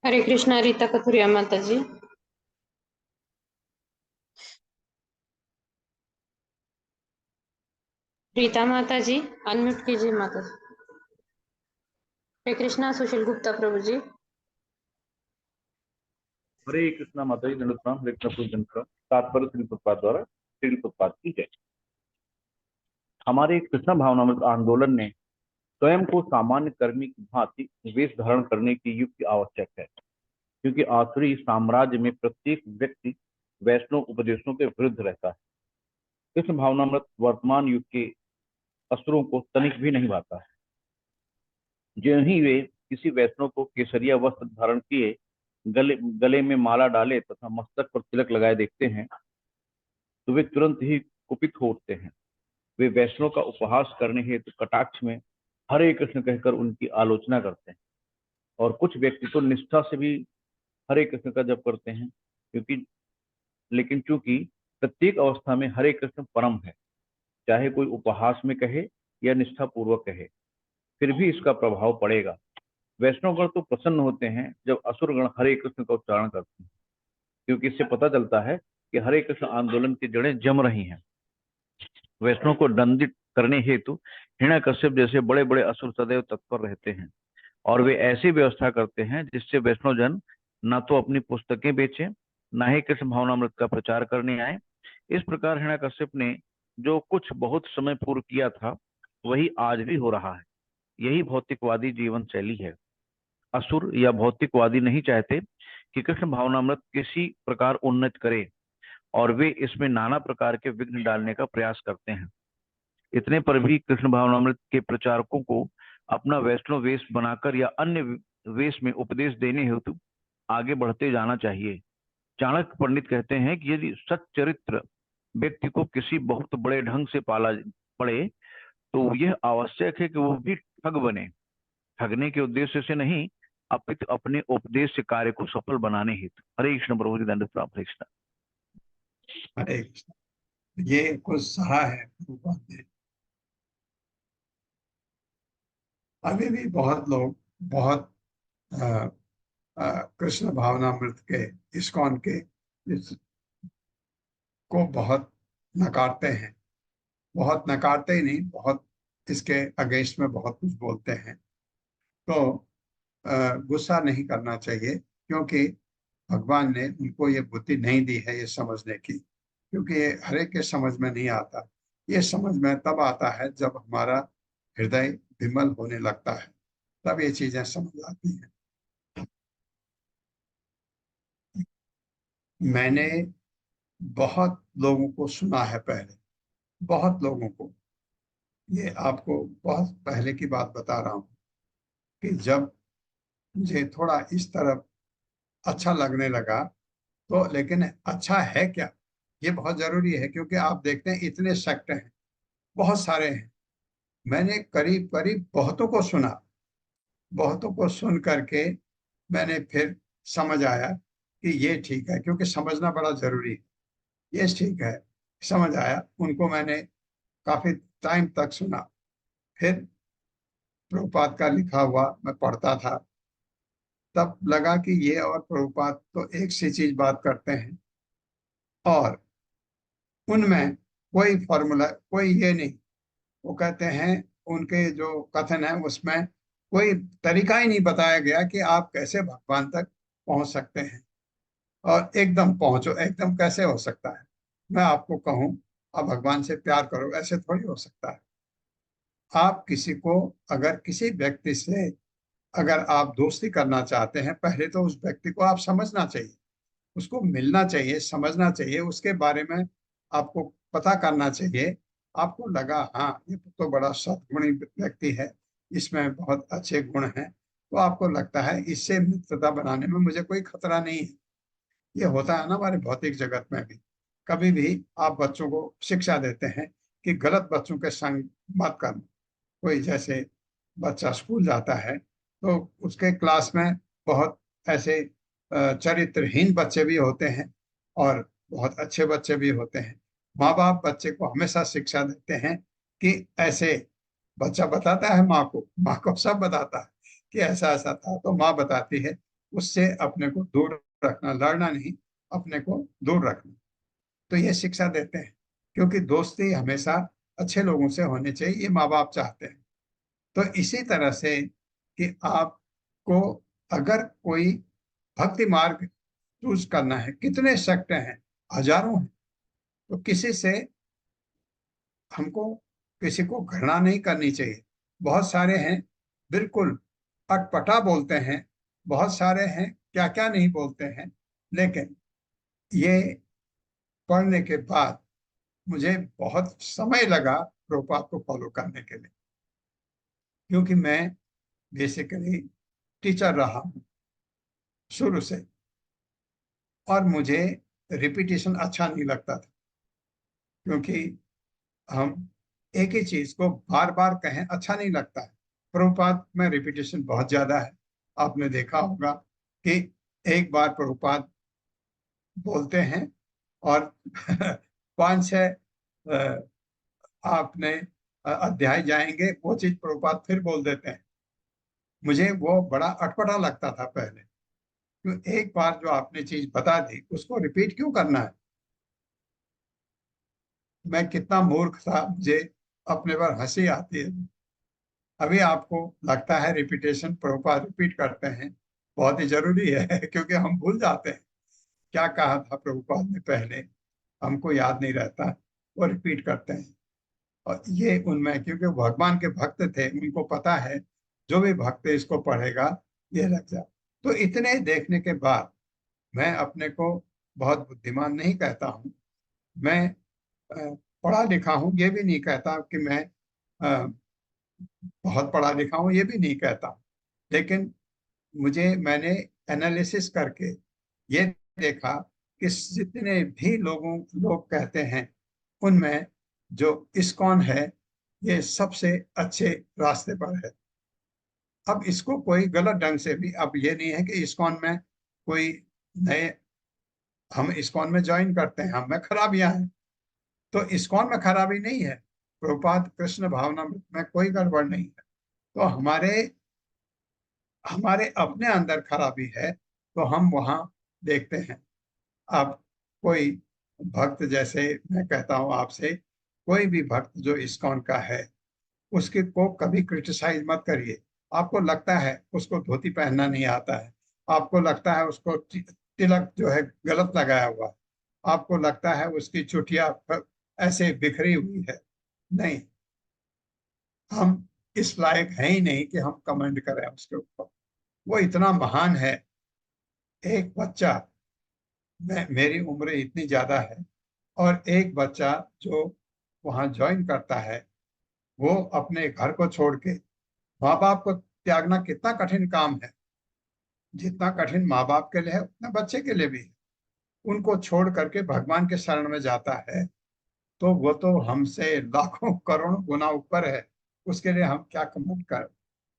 हरे कृष्णा। रीता कथुरिया माता जी। रीता माता जी अनम्यूट कीजिए माता जी। हरे कृष्णा। सुशील गुप्ता प्रभु जी। हरे कृष्णा माता जी। दंडवत प्रणाम। हरे कृष्ण पूजन का तात्पर्य श्रील प्रभुपाद द्वारा श्रील प्रभुपाद की जय। हमारे कृष्ण भावनामृत आंदोलन ने स्वयं को सामान्य कर्मी की भांति वेश धारण करने की युक्ति आवश्यक है, क्योंकि आसुरी साम्राज्य में प्रत्येक व्यक्ति वैष्णव उपदेशों के विरुद्ध रहता है। कृष्ण भावनामृत वर्तमान युग के असुरों को तनिक भी नहीं भाता है। जो ही वे किसी वैष्णव को केसरिया वस्त्र धारण किए, गले में माला डाले तथा मस्तक पर तिलक लगाए देखते हैं, तो वे तुरंत ही कुपित हो उठते हैं। वे वैष्णव का उपहास करने हेतु कटाक्ष में हरे कृष्ण कहकर उनकी आलोचना करते हैं, और कुछ व्यक्ति तो निष्ठा से भी हरे कृष्ण का जप करते हैं, लेकिन चूंकि प्रत्येक अवस्था में हरे कृष्ण परम है, चाहे कोई उपहास में कहे या निष्ठा पूर्वक कहे, फिर भी इसका प्रभाव पड़ेगा। वैष्णवगण तो प्रसन्न होते हैं जब असुरगण हरे कृष्ण का उच्चारण करते हैं, क्योंकि इससे पता चलता है कि हरे कृष्ण आंदोलन की जड़ें जम रही हैं। वैष्णव को दंडित करने हेतु हिरण्यकश्यप जैसे बड़े बड़े असुर सदैव तत्पर रहते हैं, और वे ऐसी व्यवस्था करते हैं जिससे वैष्णव जन न तो अपनी पुस्तकें बेचे, न ही कृष्ण भावनामृत का प्रचार करने आए। इस प्रकार हिरण्यकश्यप ने जो कुछ बहुत समय पूर्व किया था, वही आज भी हो रहा है। यही भौतिकवादी जीवन शैली है। असुर या भौतिकवादी नहीं चाहते कि कृष्ण भावनामृत किसी प्रकार उन्नत करे, और वे इसमें नाना प्रकार के विघ्न डालने का प्रयास करते हैं। इतने पर भी कृष्ण भावनामृत के प्रचारकों को अपना वैष्णव वेश बनाकर या अन्य वेश में उपदेश देने हेतु आगे बढ़ते जाना चाहिए। चाणक्य पंडित कहते हैं कि यदि सच्चरित्र व्यक्ति को किसी बहुत बड़े ढंग से पाला पड़े, तो यह आवश्यक है कि वह भी ठग बने, ठगने के उद्देश्य से नहीं, अपितु अपने उपदेश से कार्य को सफल बनाने हेतु। हरे कृष्ण प्रभु जी। दंड प्राप्त। हरे कृष्ण। हरे कृष्ण। ये कुछ सहा है प्रभुपाद ने। अभी भी बहुत लोग बहुत कृष्ण भावनामृत के इस्कॉन के को बहुत नकारते हैं। बहुत नकारते ही नहीं, बहुत इसके अगेंस्ट में बहुत कुछ बोलते हैं। तो गुस्सा नहीं करना चाहिए, क्योंकि भगवान ने उनको ये बुद्धि नहीं दी है ये समझने की, क्योंकि ये हर एक के समझ में नहीं आता। ये समझ में तब आता है जब हमारा हृदय विमल होने लगता है, तब ये चीजें समझ आती हैं। मैंने बहुत लोगों को सुना है पहले, बहुत लोगों को, ये आपको बहुत पहले की बात बता रहा हूं, कि जब मुझे थोड़ा इस तरफ अच्छा लगने लगा, तो लेकिन अच्छा है क्या, ये बहुत जरूरी है, क्योंकि आप देखते हैं इतने सेक्ट हैं, बहुत सारे हैं। मैंने करीब करीब बहुतों को सुना, बहुतों को सुन करके मैंने फिर समझ आया कि ये ठीक है, क्योंकि समझना बड़ा जरूरी है। ये ठीक है, समझ आया। उनको मैंने काफी टाइम तक सुना। फिर प्रभुपाद का लिखा हुआ मैं पढ़ता था, तब लगा कि ये और प्रभुपाद तो एक सी चीज बात करते हैं, और उनमें कोई फॉर्मूला, कोई ये नहीं। वो कहते हैं, उनके जो कथन है उसमें कोई तरीका ही नहीं बताया गया कि आप कैसे भगवान तक पहुंच सकते हैं, और एकदम पहुंचो, एकदम कैसे हो सकता है। मैं आपको कहूं आप भगवान से प्यार करो, ऐसे थोड़ी हो सकता है। आप किसी को, अगर किसी व्यक्ति से अगर आप दोस्ती करना चाहते हैं, पहले तो उस व्यक्ति को आप समझना चाहिए, उसको मिलना चाहिए, समझना चाहिए, उसके बारे में आपको पता करना चाहिए। आपको लगा हाँ ये तो बड़ा सद्गुणी व्यक्ति है, इसमें बहुत अच्छे गुण हैं, तो आपको लगता है इससे मित्रता बनाने में मुझे कोई खतरा नहीं है। ये होता है ना हमारे भौतिक जगत में भी। कभी भी आप बच्चों को शिक्षा देते हैं कि गलत बच्चों के संग मत करना। कोई जैसे बच्चा स्कूल जाता है तो उसके क्लास में बहुत ऐसे चरित्रहीन बच्चे भी होते हैं और बहुत अच्छे बच्चे भी होते हैं। माँ बाप बच्चे को हमेशा शिक्षा देते हैं कि ऐसे, बच्चा बताता है माँ को सब बताता है कि ऐसा ऐसा था, तो माँ बताती है उससे अपने को दूर रखना, लड़ना नहीं, अपने को दूर रखना। तो ये शिक्षा देते हैं, क्योंकि दोस्ती हमेशा अच्छे लोगों से होनी चाहिए, ये माँ बाप चाहते हैं। तो इसी तरह से कि आपको अगर कोई भक्ति मार्ग चूज करना है, कितने सेक्ट हैं, हजारों हैं, तो किसी से हमको किसी को घृणा नहीं करनी चाहिए। बहुत सारे हैं बिल्कुल अटपटा बोलते हैं, बहुत सारे हैं क्या क्या नहीं बोलते हैं, लेकिन ये पढ़ने के बाद मुझे बहुत समय लगा प्रभुपाद को फॉलो करने के लिए, क्योंकि मैं बेसिकली टीचर रहा हूँ शुरू से, और मुझे रिपीटिशन अच्छा नहीं लगता था, क्योंकि हम एक ही चीज को बार बार कहें अच्छा नहीं लगता है। प्रभुपाद में रिपीटिशन बहुत ज्यादा है। आपने देखा होगा कि एक बार प्रभुपाद बोलते हैं और 5-6 आपने अध्याय जाएंगे, वो चीज प्रभुपाद फिर बोल देते हैं। मुझे वो बड़ा अटपटा लगता था पहले, क्यों एक बार जो आपने चीज बता दी उसको रिपीट क्यों करना है। मैं कितना मूर्ख था, मुझे अपने पर हंसी आती है। अभी आपको लगता है रिपीटेशन, प्रभुपाद रिपीट करते हैं, बहुत ही जरूरी है क्योंकि हम भूल जाते हैं क्या कहा था प्रभुपाद ने पहले, हमको याद नहीं रहता, वो रिपीट करते हैं। और ये उनमें, क्योंकि भगवान के भक्त थे, उनको पता है जो भी भक्त इसको पढ़ेगा ये लग जाए। तो इतने देखने के बाद मैं अपने को बहुत बुद्धिमान नहीं कहता हूँ, मैं पढ़ा लिखा हूँ ये भी नहीं कहता कि मैं बहुत पढ़ा लिखा हूँ ये भी नहीं कहता, लेकिन मैंने एनालिसिस करके ये देखा कि जितने भी लोग कहते हैं उनमें जो इस्कॉन है ये सबसे अच्छे रास्ते पर है। अब इसको कोई गलत ढंग से भी, अब ये नहीं है कि इस्कॉन में कोई नए, हम इस्कॉन में ज्वाइन करते हैं, हम में खराबियां हैं, तो इस्कॉन में खराबी नहीं है, प्रभुपाद कृष्ण भावना में कोई गड़बड़ नहीं है। तो हमारे हमारे अपने अंदर खराबी है तो हम वहां देखते हैं। अब कोई भक्त, जैसे मैं कहता हूं आपसे, कोई भी भक्त जो इस्कॉन का है उसके को कभी क्रिटिसाइज मत करिए। आपको लगता है उसको धोती पहनना नहीं आता है, आपको लगता है उसको तिलक जो है गलत लगाया हुआ है, आपको लगता है उसकी चुटिया ऐसे बिखरी हुई है, नहीं, हम इस लायक है ही नहीं कि हम कमेंट करें उसके ऊपर। वो इतना महान है। एक बच्चा, मेरी उम्र इतनी ज्यादा है, और एक बच्चा जो वहां ज्वाइन करता है, वो अपने घर को छोड़ के, माँ बाप को त्यागना कितना कठिन काम है, जितना कठिन माँ बाप के लिए है उतना बच्चे के लिए भी है। उनको छोड़ करके भगवान के शरण में जाता है, तो वो तो हमसे लाखों करोड़ों गुना ऊपर है, उसके लिए हम क्या कमेंट करें,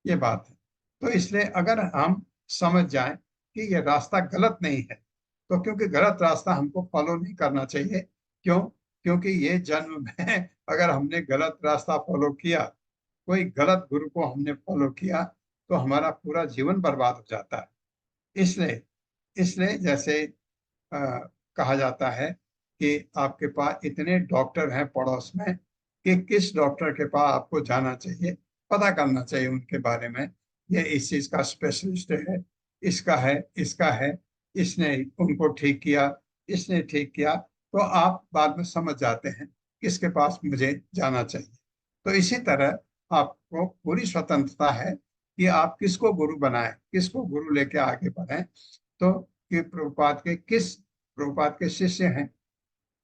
ये बात है। तो इसलिए अगर हम समझ जाएं कि ये रास्ता गलत नहीं है, तो क्योंकि गलत रास्ता हमको फॉलो नहीं करना चाहिए। क्यों? क्योंकि ये जन्म में अगर हमने गलत रास्ता फॉलो किया, कोई गलत गुरु को हमने फॉलो किया, तो हमारा पूरा जीवन बर्बाद हो जाता है। इसलिए इसलिए जैसे अ, कहा जाता है कि आपके पास इतने डॉक्टर हैं पड़ोस में, कि किस डॉक्टर के पास आपको जाना चाहिए, पता करना चाहिए उनके बारे में, ये इस चीज का स्पेशलिस्ट है, इसका है, इसका है, इसने उनको ठीक किया, इसने ठीक किया, तो आप बाद में समझ जाते हैं किसके पास मुझे जाना चाहिए। तो इसी तरह आपको पूरी स्वतंत्रता है कि आप किसको गुरु बनाएं, किसको गुरु लेके आगे बढ़ें। तो कि प्रभुपाद के शिष्य हैं,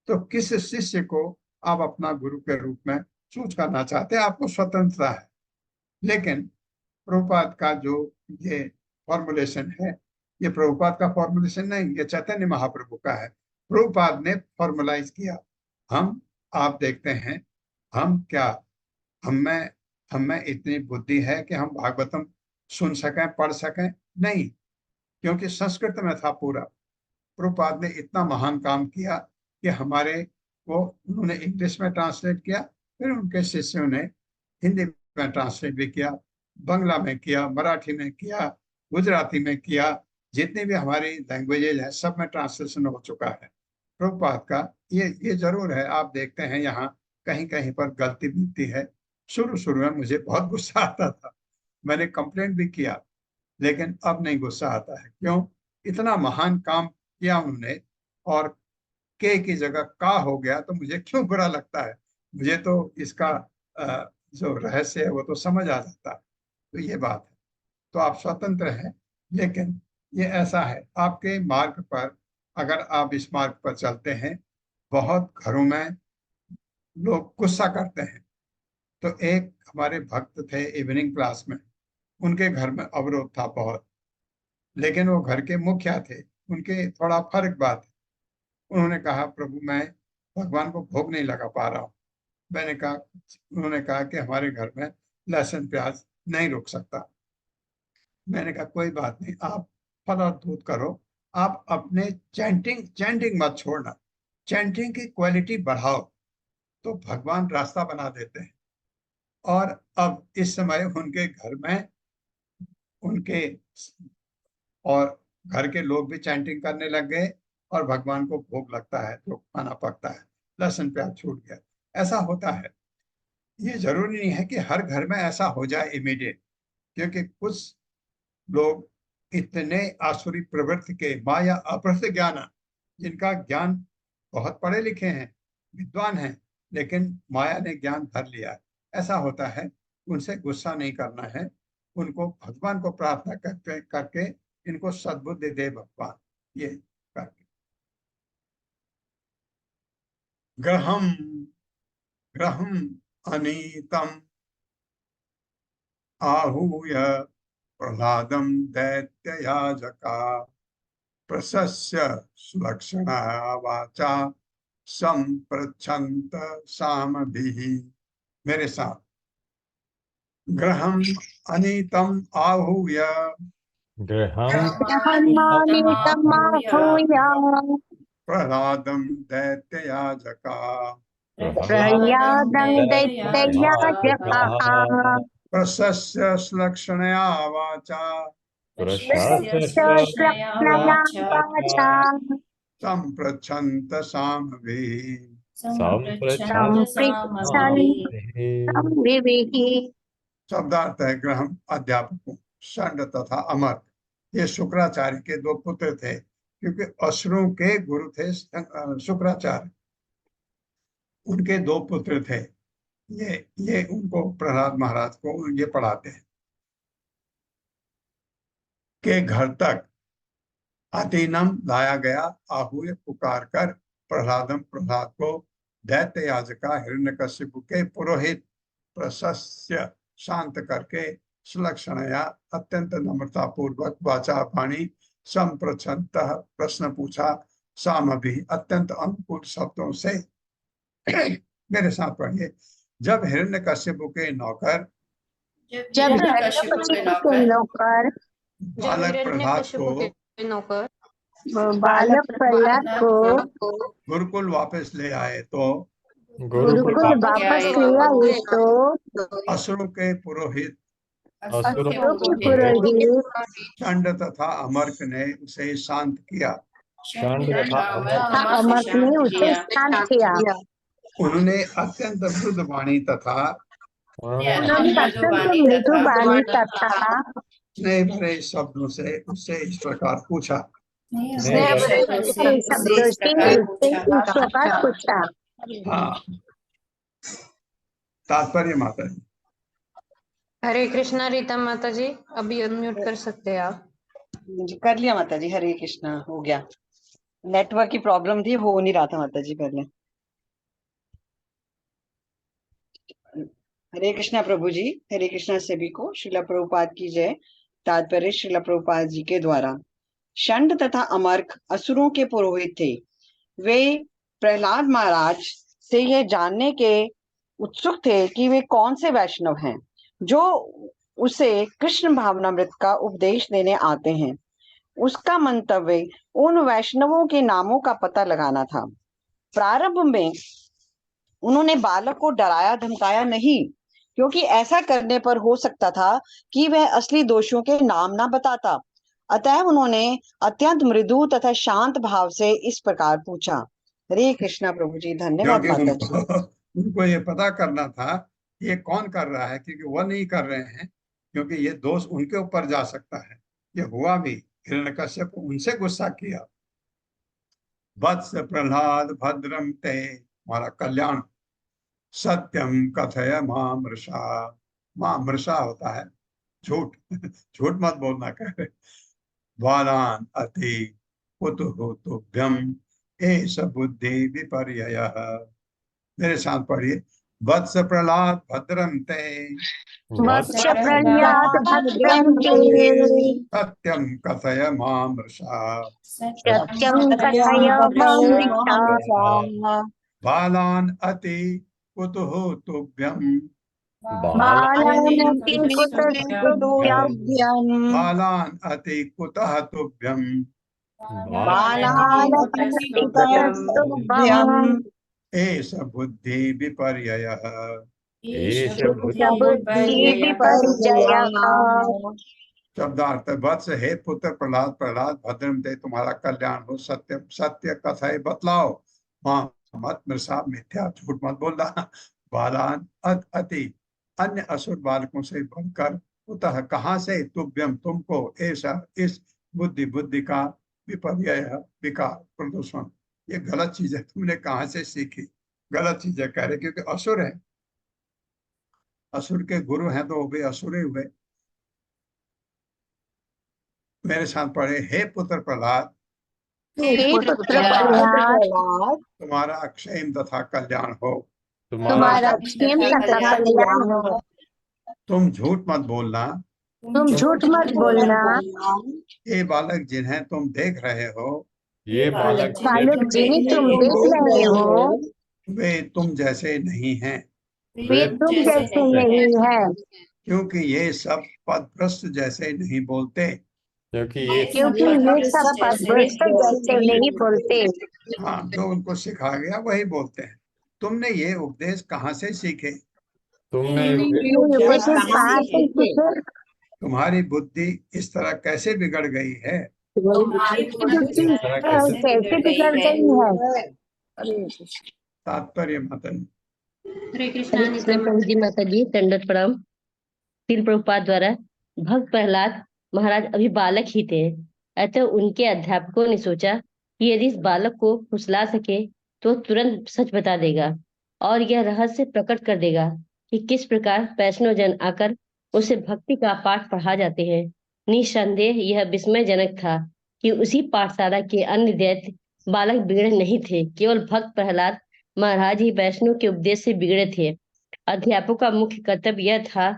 तो किस शिष्य को आप अपना गुरु के रूप में चूज करना चाहते हैं, आपको स्वतंत्रता है। लेकिन प्रभुपाद का जो ये फॉर्मुलेशन है, ये प्रभुपाद का फॉर्मुलेशन नहीं, ये चैतन्य महाप्रभु का है। प्रभुपाद ने फॉर्मुलाइज किया। आप देखते हैं, हम में इतनी बुद्धि है कि हम भागवतम सुन सकें, पढ़ सकें? नहीं, क्योंकि संस्कृत में था पूरा। प्रभुपाद ने इतना महान काम किया कि उन्होंने इंग्लिश में ट्रांसलेट किया, फिर उनके शिष्यों ने हिंदी में ट्रांसलेट भी किया, बंगला में किया, मराठी में किया, गुजराती में किया, जितनी भी हमारी लैंग्वेजेज है सब में ट्रांसलेशन हो चुका है। प्रभुपाद का ये जरूर है, आप देखते हैं यहाँ कहीं कहीं पर गलती मिलती है। शुरू में मुझे बहुत गुस्सा आता था, मैंने कंप्लेंट भी किया, लेकिन अब नहीं गुस्सा आता है। क्यों? इतना महान काम किया उन्होंने और के की जगह का हो गया तो मुझे क्यों बुरा लगता है? मुझे तो इसका जो रहस्य है वो तो समझ आ जाता है। तो ये बात है। तो आप स्वतंत्र हैं, लेकिन ये ऐसा है, आपके मार्ग पर अगर आप इस मार्ग पर चलते हैं, बहुत घरों में लोग गुस्सा करते हैं। तो एक हमारे भक्त थे इवनिंग क्लास में, उनके घर में अवरोध था बहुत, लेकिन वो घर के मुखिया थे, उनके थोड़ा फर्क बात है। उन्होंने कहा, प्रभु मैं भगवान को भोग नहीं लगा पा रहा हूँ। उन्होंने कहा कि हमारे घर में लहसुन प्याज नहीं रुक सकता। मैंने कहा कोई बात नहीं, आप फल और दूध करो, आप अपने चैंटिंग मत छोड़ना, चैंटिंग की क्वालिटी बढ़ाओ, तो भगवान रास्ता बना देते हैं। और अब इस समय उनके घर में उनके और घर के लोग भी चैंटिंग करने लग गए और भगवान को भोग लगता है, जो खाना पकता है, लहसुन प्याज छूट गया। ऐसा होता है। ये जरूरी नहीं है कि हर घर में ऐसा हो जाए इमीडिएट, क्योंकि कुछ लोग इतने आसुरी प्रवृत्ति के माया अपहृत ज्ञान, जिनका ज्ञान बहुत पढ़े लिखे हैं, विद्वान हैं, लेकिन माया ने ज्ञान धर लिया है। ऐसा होता है, उनसे गुस्सा नहीं करना है, उनको भगवान को प्रार्थना करके इनको सद्बुद्धि दे भगवान, ये करके। ग्रहम अनीतम आहूय प्रह्लादम दैत्ययाजका प्रशस्य सुलक्षणा वाचा संप्रच्छन्त सामभिः। मेरे साथ, ग्रहम अनीतम आहूय प्रह्लादम दैत्ययाजका प्रशस्य सुलक्षणया वाचा संप्रच्छन्त सामभिः। शब्दार्थ है ग्रहम अध्यापकों, षंड तथा अमर। ये शुक्राचार्य के दो पुत्र थे, क्योंकि असुरों के गुरु थे शुक्राचार्य, उनके दो पुत्र थे। ये उनको प्रहलाद महाराज को ये पढ़ाते हैं के घर तक अतीनम लाया गया, आहूय पुकार कर प्रहलाद को दैत्य याजका हिरण्यकशिपु के पुरोहित प्रशस्य शांत करके सुलक्षणया अत्यंत नम्रता पूर्वक वाचा पाणी संप्रच्छन्त प्रश्न पूछा, साम भी अत्यंत अनुकूल शब्दों से। मेरे साथ पढ़िए। जब हिरण्यकशिपु के नौकर बालक प्रहलाद को गुरुकुल वापस ले आए तो असुरों के पुरोहित चंड तथा अमर्क ने उसे शांत किया। उन्होंने अत्यंत मृदु वाणी तथा स्नेह भरे शब्दों से उससे इस प्रकार पूछा। हाँ, तात्पर्य माता जी। हरे कृष्णा रीता माता जी, अभी अनम्यूट कर सकते हैं आप। जी कर लिया माता जी, हरे कृष्णा हो गया। नेटवर्क की प्रॉब्लम थी, हो नहीं रहा था माता जी पहले। हरे कृष्णा प्रभु जी, हरे कृष्णा सभी को। श्रीला प्रभुपाद की जय। तात्पर्य श्रीला प्रभुपाद जी के द्वारा। षंड तथा अमर्क असुरों के पुरोहित थे। वे प्रहलाद महाराज से यह जानने के उत्सुक थे कि वे कौन से वैष्णव हैं जो उसे कृष्ण भावनामृत का उपदेश देने आते हैं। उसका मंतव्य उन वैष्णवों के नामों का पता लगाना था। प्रारंभ में उन्होंने बालक को डराया धमकाया नहीं, क्योंकि ऐसा करने पर हो सकता था कि वह असली दोषियों के नाम ना बताता। अतः उन्होंने अत्यंत मृदु तथा शांत भाव से इस प्रकार पूछा। हरे कृष्णा प्रभु जी, धन्यवाद क्योंकि माता जी। उनको ये पता करना था ये कौन कर रहा है, क्योंकि वह नहीं कर रहे हैं, क्योंकि ये दोष उनके ऊपर जा सकता है। ये हुआ भी, हिरण्यकश्यप उनसे गुस्सा किया। वत्स प्रहलाद भद्रम ते, हमारा कल्याण। सत्यम कथय मामृषा, मामृषा होता है झूठ, झूठ मत बोलना कह रहे। बालान अति कुतुहु तुभ्यम एष बुद्धि विपर्ययः। मेरे साथ पढ़िए। वत्स प्रहलाद भद्रम ते, वत्स प्रहलाद भद्रं ते, सत्यम कथय मामृषा, सत्यं कथय मामृषा। बालान अति कुतुहु तुभ्यम, बालानपि कुतस्तुभ्यं, बालान अति कुतः तुभ्यम, बालानपि कुतस्तुभ्यं, एष बुद्धि विपर्ययः। एष बुद्धि विपर्ययः। शब्दार्थ। वत्स हे पुत्र प्रहलाद, प्रहलाद भद्रम ते, तुम्हारा कल्याण हो। सत्य सत्य कथय, बतलाओ। मां मत मृषा, मिथ्या झूठ मत बोलना। बालान अति, अन्य असुर बालकों से बढ़कर, उतः कहाँ से, तुभ्यम तुमको, ऐसा इस बुद्धि, बुद्धि का विपर्यय विकार प्रदूषण, ये गलत चीज है, तुमने कहाँ से सीखी। गलत चीजें कह रहे, क्योंकि असुर है, असुर के गुरु हैं तो वो भी असुर ही हुए। मेरे साथ पढ़े। हे पुत्र प्रहलाद, हे पुत्र प्रहलाद, तुम्हारा क्षेम तथा कल्याण हो। तुम्हारा क्षेम तथा कल्याण हो। तुम झूठ मत बोलना। तुम झूठ मत बोलना। ये बालक जिन्हें तुम देख रहे हो, ये बालक बालक जिन्हें तुम देख रहे हो, वे तुम जैसे नहीं हैं, वे तुम जैसे नहीं है, क्योंकि ये सब पदभ्रष्ट जैसे नहीं बोलते। क्योंकि ये क्योंकि ये सब पदभ्रष्ट जैसे नहीं बोलते। हाँ, जो उनको सिखा गया वही बोलते हैं। तुमने ये उपदेश कहाँ से सीखे? तुमने ये उपदेश कहाँ से सीखे? तुम्हारी बुद्धि इस तरह कैसे बिगड़ गई है? बुद्धि इस तरह कैसे कैसे बिगड़ गई है? तात्पर्य माता जी। हरे कृष्णा हरे कृष्ण प्रभु जी, माता जी दंडवत प्रणाम। श्रील प्रभुपाद द्वारा। भक्त प्रहलाद महाराज अभी बालक ही थे, अतः उनके अध्यापकों ने सोचा कि यदि इस बालक को फुसला सके तो तुरंत सच बता देगा और यह रहस्य प्रकट कर देगा कि किस प्रकार वैष्णव जन आकर उसे भक्ति का पाठ पढ़ा जाते हैं। निसंदेह यह विस्मयजनक था कि उसी पाठशाला के अन्य दैत्य बालक बिगड़े नहीं थे, केवल भक्त प्रहलाद महाराज ही वैष्णव के उपदेश से बिगड़े थे। अध्यापकों का मुख्य कर्तव्य यह था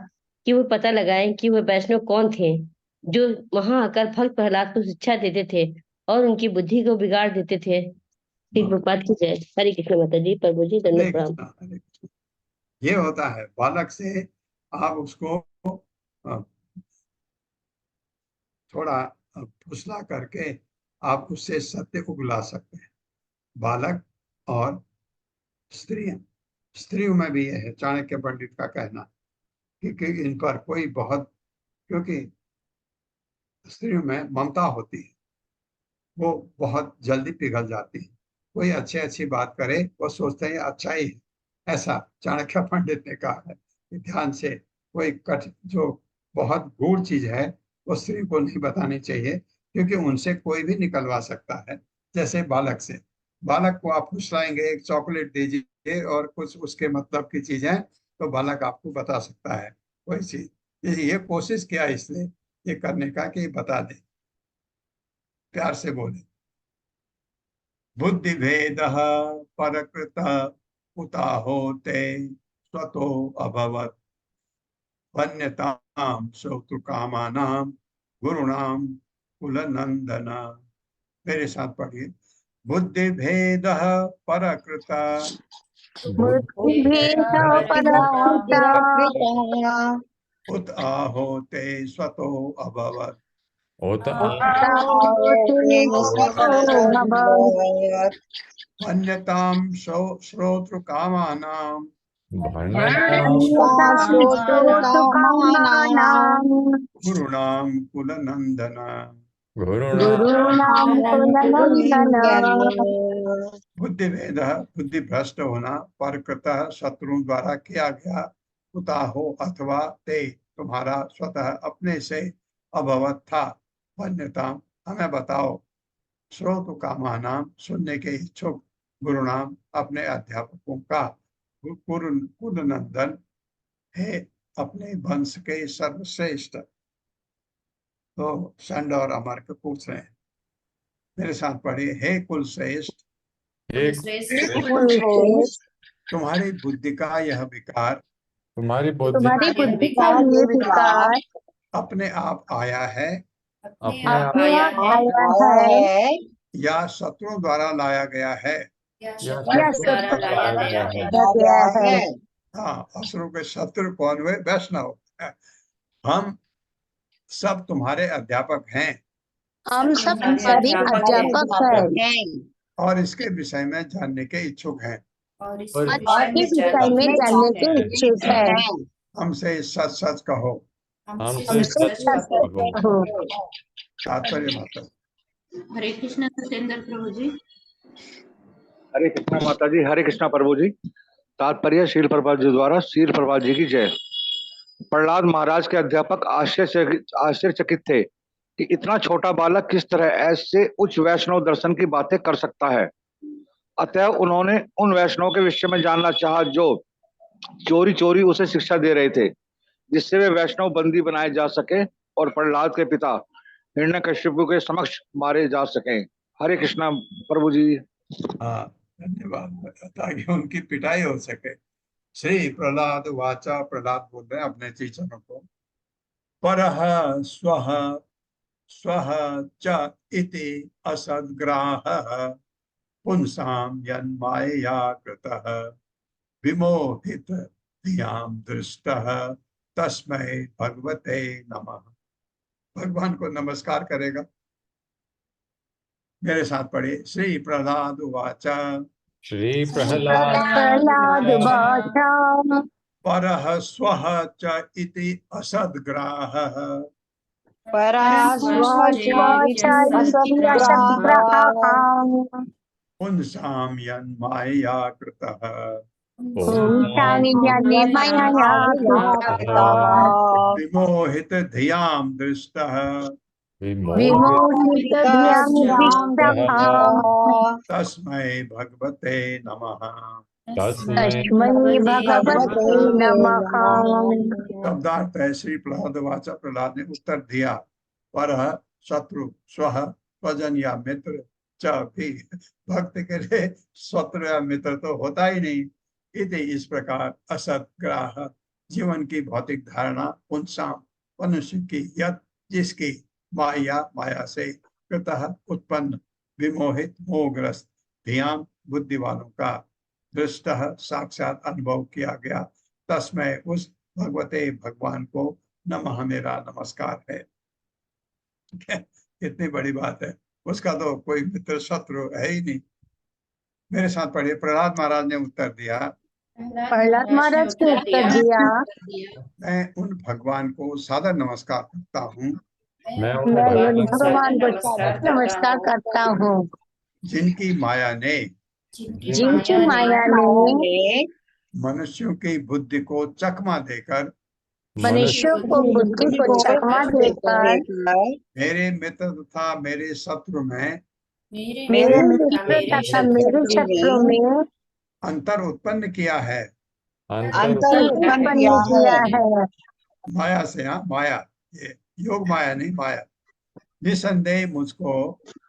कि वो पता लगाएं कि वह वैष्णव कौन थे जो वहां आकर भक्त प्रहलाद को शिक्षा देते थे और उनकी बुद्धि को बिगाड़ देते थे। श्री प्रभुपाद की जय। हरे कृष्ण माता जी, प्रभु जी हरे दंडवत प्रणाम। कृष्णा, हरे कृष्णा। ये होता है, बालक से आप उसको थोड़ा फुसला करके आप उससे सत्य उगला सकते हैं। बालक और स्त्रियां, स्त्रियों में भी यह है, चाणक्य पंडित का कहना कि इन पर कोई बहुत, क्योंकि स्त्रियों में ममता होती है, वो बहुत जल्दी पिघल जाती है। कोई अच्छी बात करे वो सोचते हैं अच्छा ही है, ऐसा चाणक्य पंडित ने कहा है कि ध्यान से कोई जो बहुत गूढ़ चीज है वो स्त्री को नहीं बतानी चाहिए, क्योंकि उनसे कोई भी निकलवा सकता है। जैसे बालक से, बालक को आप फुसलाएंगे, एक चॉकलेट दीजिए और कुछ उसके मतलब की चीजें तो बालक आपको बता सकता है कोई चीज। ये कोशिश किया इसलिए ये करने का कि बता दे, प्यार से बोले। बुद्धि भेद परकृत कुता होते स्वतो अभवत वन्यताम श्रोतृकामानाम गुरुणाम कुलनंदन। मेरे साथ पढ़िए। बुद्धि भेद परकृत बुद्धि भेद पराकृता उत आहोते स्वतो अभवत उत होते स्वतो भवत् वन्यताम श्रोतृकामानाम अन्यथा श्रोतृकामानां गुरुणाम कुलनंदन। गुरूणां कुलनन्दन। बुद्धि भेद बुद्धि भ्रष्ट होना, परकृत शत्रुओं द्वारा किया गया, कुता हो अथवा ते तुम्हारा स्वतः अपने से अभवत था। वन्यता हमें बताओ, श्रोत कामानाम सुनने के इच्छुक, गुरुनाम अपने अध्यापकों का, कुलनंदन है अपने वंश के सर्वश्रेष्ठ। तो षंड और अमर्क पूछ रहे हैं, मेरे साथ पढ़िए। हे कुल श्रेष्ठ, तुम्हारी बुद्धि का यह विकार तुम्हारी तुम्हारी बुद्धि का ये विकार अपने आप आया है अपने आप अपने आप आया है या शत्रुओं द्वारा लाया गया है? या द्वारा सत्य लाया गया है। गया है। हाँ, असुरों के शत्रु कौन हुए? वैष्णव। हम सब तुम्हारे अध्यापक हैं हम सब सभी अध्यापक हैं और इसके विषय में जानने के इच्छुक हैं। और इसके विषय में जानने के इच्छुक है। हमसे सच सच कहो। हमसे सच कहो। तात्पर्य माता। हरे कृष्ण सत्येंद्र प्रभु जी। हरे कृष्णा माता जी, हरे कृष्णा प्रभु जी। तात्पर्य शील प्रभुपाद जी द्वारा। शील प्रभुपाद जी की जय। प्रहलाद महाराज के अध्यापक आश्चर्यचकित थे कि इतना छोटा बालक किस तरह ऐसे उच्च वैष्णव दर्शन की बातें कर सकता है। अतः उन्होंने उन वैष्णव के विषय में जानना चाहा जो चोरी चोरी उसे शिक्षा दे रहे थे, जिससे वे वैष्णव बंदी बनाए जा सके और प्रहलाद के पिता हिरण्यकशिपु के समक्ष मारे जा सके। हरे कृष्णा प्रभु जी। हाँ, धन्यवाद, ताकि उनकी पिटाई हो सके। श्री प्रहलाद वाचा, प्रहलाद बोल रहे हैं अपने टीचरों को। परः स्वः स्वः च इति असद्ग्राहः पुंसां यन्मायया कृतः विमोहित धियां दृष्टः तस्मै भगवते नमः। भगवान को नमस्कार करेगा। मेरे साथ पढ़िए। श्री प्रहलाद वाचा। श्री प्रहलाद प्रहलाद वाचा परः स्वः च इति असद्ग्राहः पुंसां यन्मायया कृतः विमोहित धियां दृष्टः विमोहित तस्मै भगवते नमः। तस्मै भगवते नमः। शब्दार्थ है। श्री प्रहलाद वाचा, प्रहलाद ने उत्तर दिया। पर शत्रु, स्व स्वजन या मित्र, च भी, भक्त के लिए शत्रु या मित्र तो होता ही नहीं। इति इस प्रकार असत ग्राह जीवन की भौतिक धारणा, पुंसा मनुष्य की, यत जिसकी, माया से कृतः उत्पन्न, विमोहित मोहग्रस्त, ध्यान बुद्धि वालों का, दृष्ट साक्षात अनुभव किया गया, तस्मै उस भगवते भगवान को नमः मेरा नमस्कार है। इतनी बड़ी बात है। उसका तो कोई मित्र शत्रु है ही नहीं। मेरे साथ पढ़िए। प्रहलाद महाराज ने उत्तर दिया। प्रहलाद महाराज ने उत्तर दिया, मैं उन भगवान को सादर नमस्कार करता हूँ मैं मैं भगवान को नमस्कार करता हूँ जिनकी माया ने जिनकी माया ने मनुष्यों की बुद्धि को चकमा देकर मनुष्यों को बुद्धि को चकमा देकर मेरे मित्र तथा मेरे शत्रु में मेरे मित्र तथा मेरे शत्रु में अंतर उत्पन्न किया है। अंतर उत्पन्न किया किया है। है। माया से, हाँ माया, ये योग माया नहीं, माया। निसंदेह मुझको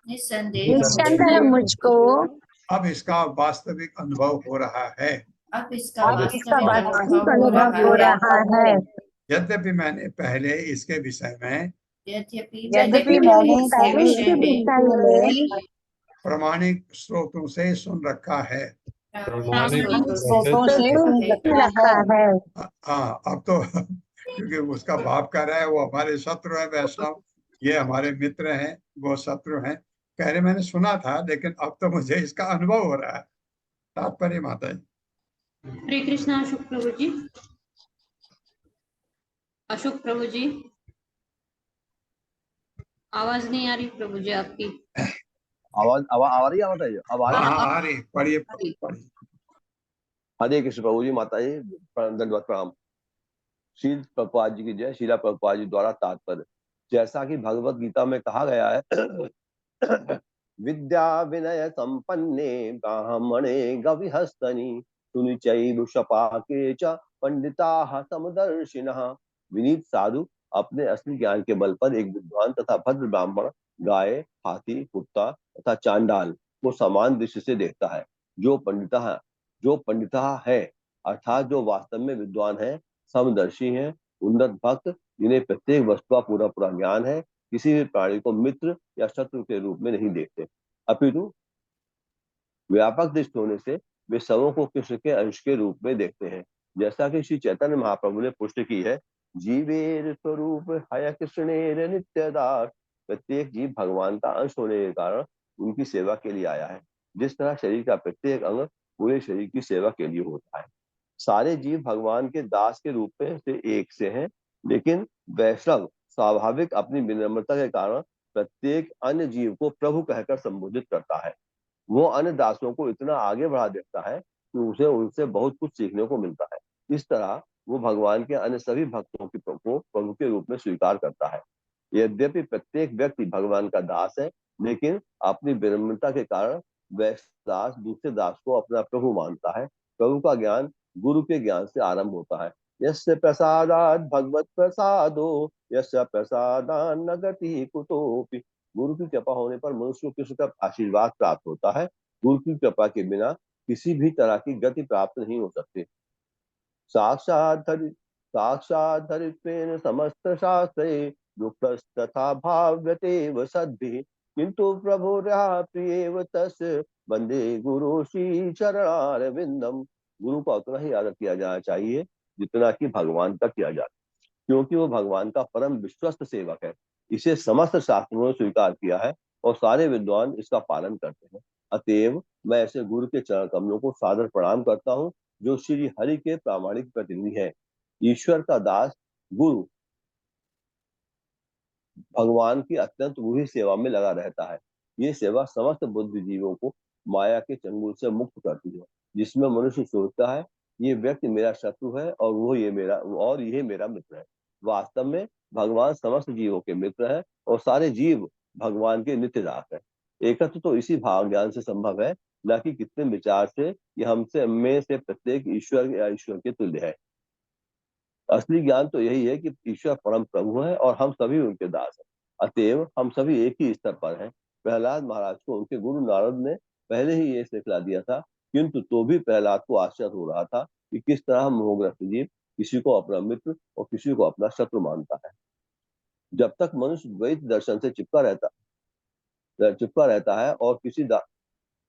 निस्संदेह निस्संदेह मुझको अब इसका वास्तविक अनुभव हो रहा है। अब इसका अब इसका वास्तविक वास्तविक अनुभव अनुभव हो हो रहा रहा है। यद्यपि मैंने पहले इसके विषय में यद्यपि यद्यपि मैंने मैंने इसके पहले विषय इसके में विषय में प्रामाणिक स्रोतों से सुन रखा है। प्रामाणिक स्रोतों स्रोतों से से सुना सुन है। रखा है। हाँ, अब तो क्योंकि उसका बाप कह रहा है वो हमारे शत्रु है वैष्णव, ये हमारे मित्र हैं, वो शत्रु हैं। कह रहे मैंने सुना था लेकिन अब तो मुझे इसका अनुभव हो रहा है। तात्पर्य माता जी। हरे कृष्णा अशोक प्रभु जी। अशोक प्रभु जी, आवाज नहीं आ रही प्रभु जी आपकी। आवाज आवाज आ रही है? बताइए, अब आ रही है? हाँ, अरे पढ़िए पढ़िए। हरे कृष्ण प्रभु जी, माता जी दंडवत प्रणाम। शील प्रभुपाद जी की जय। शीला प्रभुपाद जी द्वारा तात्पर्य, जैसा कि भगवत गीता में कहा गया है विद्या विनय संपन्ने ब्राह्मणे गविहस्तनि सुनिचैव शपाके च पंडिताः समदर्शिनः। विनीत साधु अपने असली ज्ञान के बल पर एक विद्वान तथा भद्र ब्राह्मण गाय, हाथी, कुत्ता तथा चांडाल को समान दृष्टि से देखता है। जो पंडिता है अर्थात जो वास्तव में विद्वान है, समदर्शी हैं, उन्नत भक्त, जिन्हें प्रत्येक वस्तु का पूरा पूरा ज्ञान है, किसी भी प्राणी को मित्र या शत्रु के रूप में नहीं देखते, अपितु व्यापक दृष्टि होने से वे सबों को कृष्ण के अंश के रूप में देखते हैं। जैसा कि श्री चैतन्य महाप्रभु ने पुष्टि की है, जीवेर स्वरूप हय कृष्णेर नित्यदास। प्रत्येक जीव भगवान का अंश होने के कारण उनकी सेवा के लिए आया है। जिस तरह शरीर का प्रत्येक अंग पूरे शरीर की सेवा के लिए होता है। सारे जीव भगवान के दास के रूप में से एक से हैं, लेकिन वैष्णव स्वाभाविक अपनी विनम्रता के कारण प्रत्येक अन्य जीव को प्रभु कहकर संबोधित करता है। वो अन्य दासों को इतना आगे बढ़ा देता है कि उसे उनसे बहुत कुछ सीखने को मिलता है। इस तरह वो भगवान के अन्य सभी भक्तों की को प्रभु के रूप में स्वीकार करता है। यद्यपि प्रत्येक व्यक्ति भगवान का दास है, लेकिन अपनी विनम्रता के कारण वह दास दूसरे दास को अपना प्रभु मानता है। प्रभु का ज्ञान गुरु के ज्ञान से आरंभ होता है। यस्य प्रसादात् भगवत प्रसादो यस्य प्रसादान् न गति कुतोपि। गुरु की कृपा होने पर मनुष्य को कृष्ण का आशीर्वाद प्राप्त होता है। गुरु की कृपा के बिना किसी भी तरह की गति प्राप्त नहीं हो सकती। साक्षात् धरित्वेन समस्त शास्त्रे दुःखस्तथा भाव्यतेव सद्भिः किंतु प्रभुर्या प्रियेव तस्य वंदे गुरु श्री चरणारविंदम। गुरु का उतना ही आदर किया जाना चाहिए जितना कि भगवान का किया जाता है, क्योंकि वो भगवान का परम विश्वस्त सेवक है। इसे समस्त शास्त्रों ने स्वीकार किया है और सारे विद्वान इसका पालन करते हैं। अतएव मैं ऐसे गुरु के चरण कमलों को सादर प्रणाम करता हूँ, जो श्री हरि के प्रामाणिक प्रतिनिधि हैं। ईश्वर का दास गुरु भगवान की अत्यंत गूढ़ी सेवा में लगा रहता है। ये सेवा समस्त बुद्धिजीवों को माया के चंगुल से मुक्त करती है, जिसमें मनुष्य सोचता है ये व्यक्ति मेरा शत्रु है और यह मेरा मित्र है। वास्तव में भगवान समस्त जीवों के मित्र है और सारे जीव भगवान के नित्य दास है। एकत्र तो इसी भाव ज्ञान से संभव है, न कि कितने विचार से कि हमसे में से प्रत्येक ईश्वर या ईश्वर के तुल्य है। असली ज्ञान तो यही है कि ईश्वर परम प्रभु है और हम सभी उनके दास हैं। अतएव हम सभी एक ही स्तर पर हैं। प्रहलाद महाराज को उनके गुरु नारद ने पहले ही ये सिखला दिया था, किंतु तो भी प्रहलाद को आश्चर्य हो रहा था कि किस तरह मोहग्रस्त जीव किसी को अपना मित्र और किसी को अपना शत्रु मानता है। जब तक मनुष्य द्वैत दर्शन से चिपका रहता है और किसी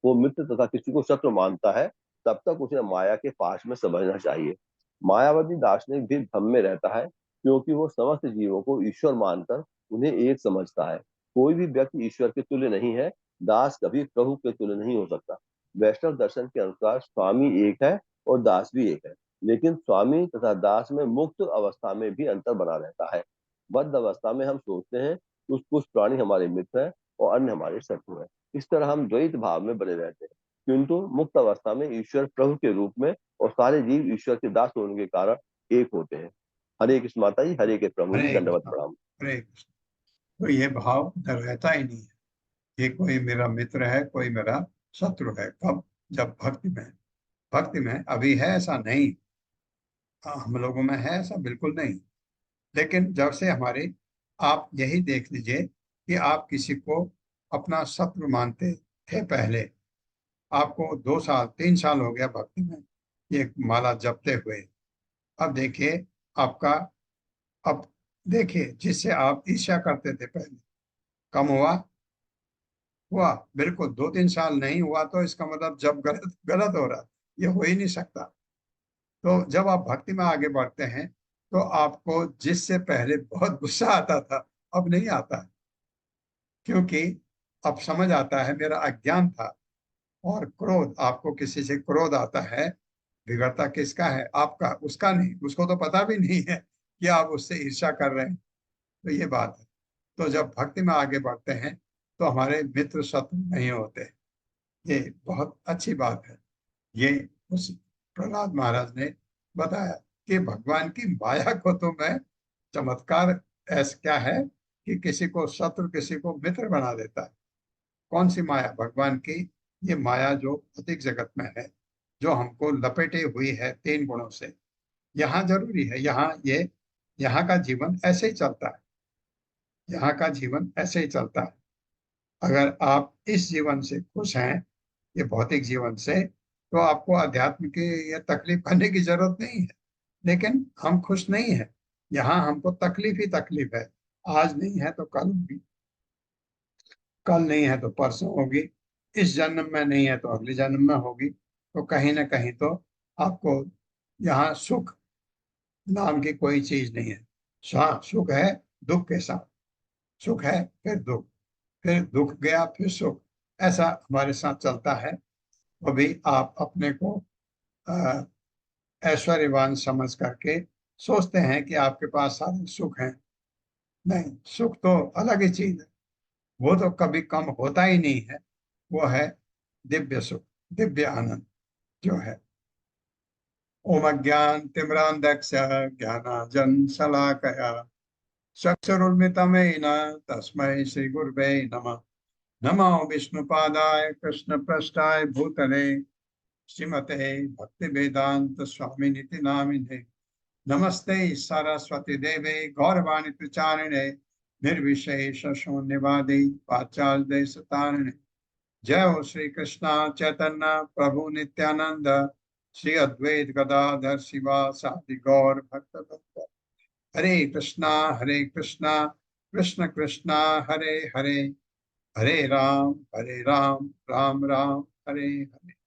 को मित्र तथा किसी को शत्रु मानता है, तब तक उसे माया के पाश में समझना चाहिए। मायावादी दार्शनिक भी भ्रम में रहता है, क्योंकि वो समस्त जीवों को ईश्वर मानकर उन्हें एक समझता है। कोई भी व्यक्ति ईश्वर के तुल्य नहीं है। दास कभी प्रभु के तुल्य नहीं हो सकता। वैष्णव दर्शन के अनुसार स्वामी एक है और दास भी एक है, लेकिन स्वामी तथा दास में मुक्त अवस्था में भी अंतर बना रहता है। बद्ध अवस्था में हम सोचते हैं कुछ प्राणी हमारे मित्र हैं और अन्य हमारे शत्रु हैं। इस तरह हम द्वैत भाव में बने रहते हैं, किंतु मुक्त अवस्था में ईश्वर प्रभु के रूप में और सारे जीव ईश्वर के दास होने के कारण एक होते हैं। हरे कृष्ण माता जी, हरे के प्रभु जी, हरे दंडवत कृष्ण, प्रणाम। हरे कृष्ण। तो ये भाव रहता ही नहीं है, ये कोई मेरा मित्र है कोई मेरा शत्रु है। कब? जब भक्ति में अभी है, ऐसा नहीं। हम लोगों में है ऐसा? बिल्कुल नहीं। लेकिन जब से हमारे, आप यही देख लीजिए कि आप किसी को अपना शत्रु मानते थे पहले, आपको 2 साल 3 साल हो गया भक्ति में ये माला जपते हुए, अब देखिए आपका, अब देखिए जिससे आप ईर्ष्या करते थे पहले, कम हुआ? हुआ? बिल्कुल। 2-3 साल नहीं हुआ तो इसका मतलब जब गलत गलत हो रहा, ये हो ही नहीं सकता। तो जब आप भक्ति में आगे बढ़ते हैं तो आपको जिससे पहले बहुत गुस्सा आता था, अब नहीं आता है, क्योंकि अब समझ आता है मेरा अज्ञान था। और क्रोध, आपको किसी से क्रोध आता है, बिगड़ता किसका है? आपका, उसका नहीं। उसको तो पता भी नहीं है कि आप उससे ईर्ष्या कर रहे हैं। तो ये बात है। तो जब भक्ति में आगे बढ़ते हैं तो हमारे मित्र शत्रु नहीं होते। ये बहुत अच्छी बात है। ये उस प्रहलाद महाराज ने बताया कि भगवान की माया को तो मैं, चमत्कार ऐसा क्या है कि किसी को शत्रु किसी को मित्र बना देता है। कौन सी माया? भगवान की ये माया जो भौतिक जगत में है, जो हमको लपेटे हुई है 3 गुणों से। यहाँ जरूरी है, यहाँ का जीवन ऐसे ही चलता है। यहाँ का जीवन ऐसे ही चलता है। अगर आप इस जीवन से खुश हैं, ये भौतिक जीवन से, तो आपको अध्यात्म की ये तकलीफ करने की जरूरत नहीं है। लेकिन हम खुश नहीं है, यहाँ हमको तकलीफ ही तकलीफ है। आज नहीं है तो कल होगी, कल नहीं है तो परसों होगी, इस जन्म में नहीं है तो अगले जन्म में होगी। तो कहीं ना कहीं तो आपको यहाँ सुख नाम की कोई चीज नहीं है। हाँ, सुख है दुख के साथ, सुख है फिर दुख, फिर दुख गया फिर सुख, ऐसा हमारे साथ चलता है। वो भी आप अपने को अ, ऐश्वर्यवान समझ करके सोचते हैं कि आपके पास सारे सुख हैं। नहीं, सुख तो अलग ही चीज है, वो तो कभी कम होता ही नहीं है। वो है दिव्य सुख, दिव्य आनंद जो है। ओम अज्ञान तिमिरांधस्य ज्ञानांजन शलाकया चक्षुरुन्मिलितं तस्मै श्री गुरुवे नमः। नमो विष्णुपादाय कृष्णपृष्ठाय भूतले श्रीमते भक्तिवेदांत स्वामिनिति नामिने। नमस्ते सरस्वती देवे गौरवाणी प्रचारिणे निर्विशेष शून्यवादी पाचाल देशतारिणे। जय हो श्री कृष्णा चैतन्य प्रभु नित्यानंद श्री अद्वैत गदाधर शिवासादि गौर भक्त। हरे कृष्णा कृष्ण कृष्णा हरे हरे, हरे राम राम राम हरे हरे।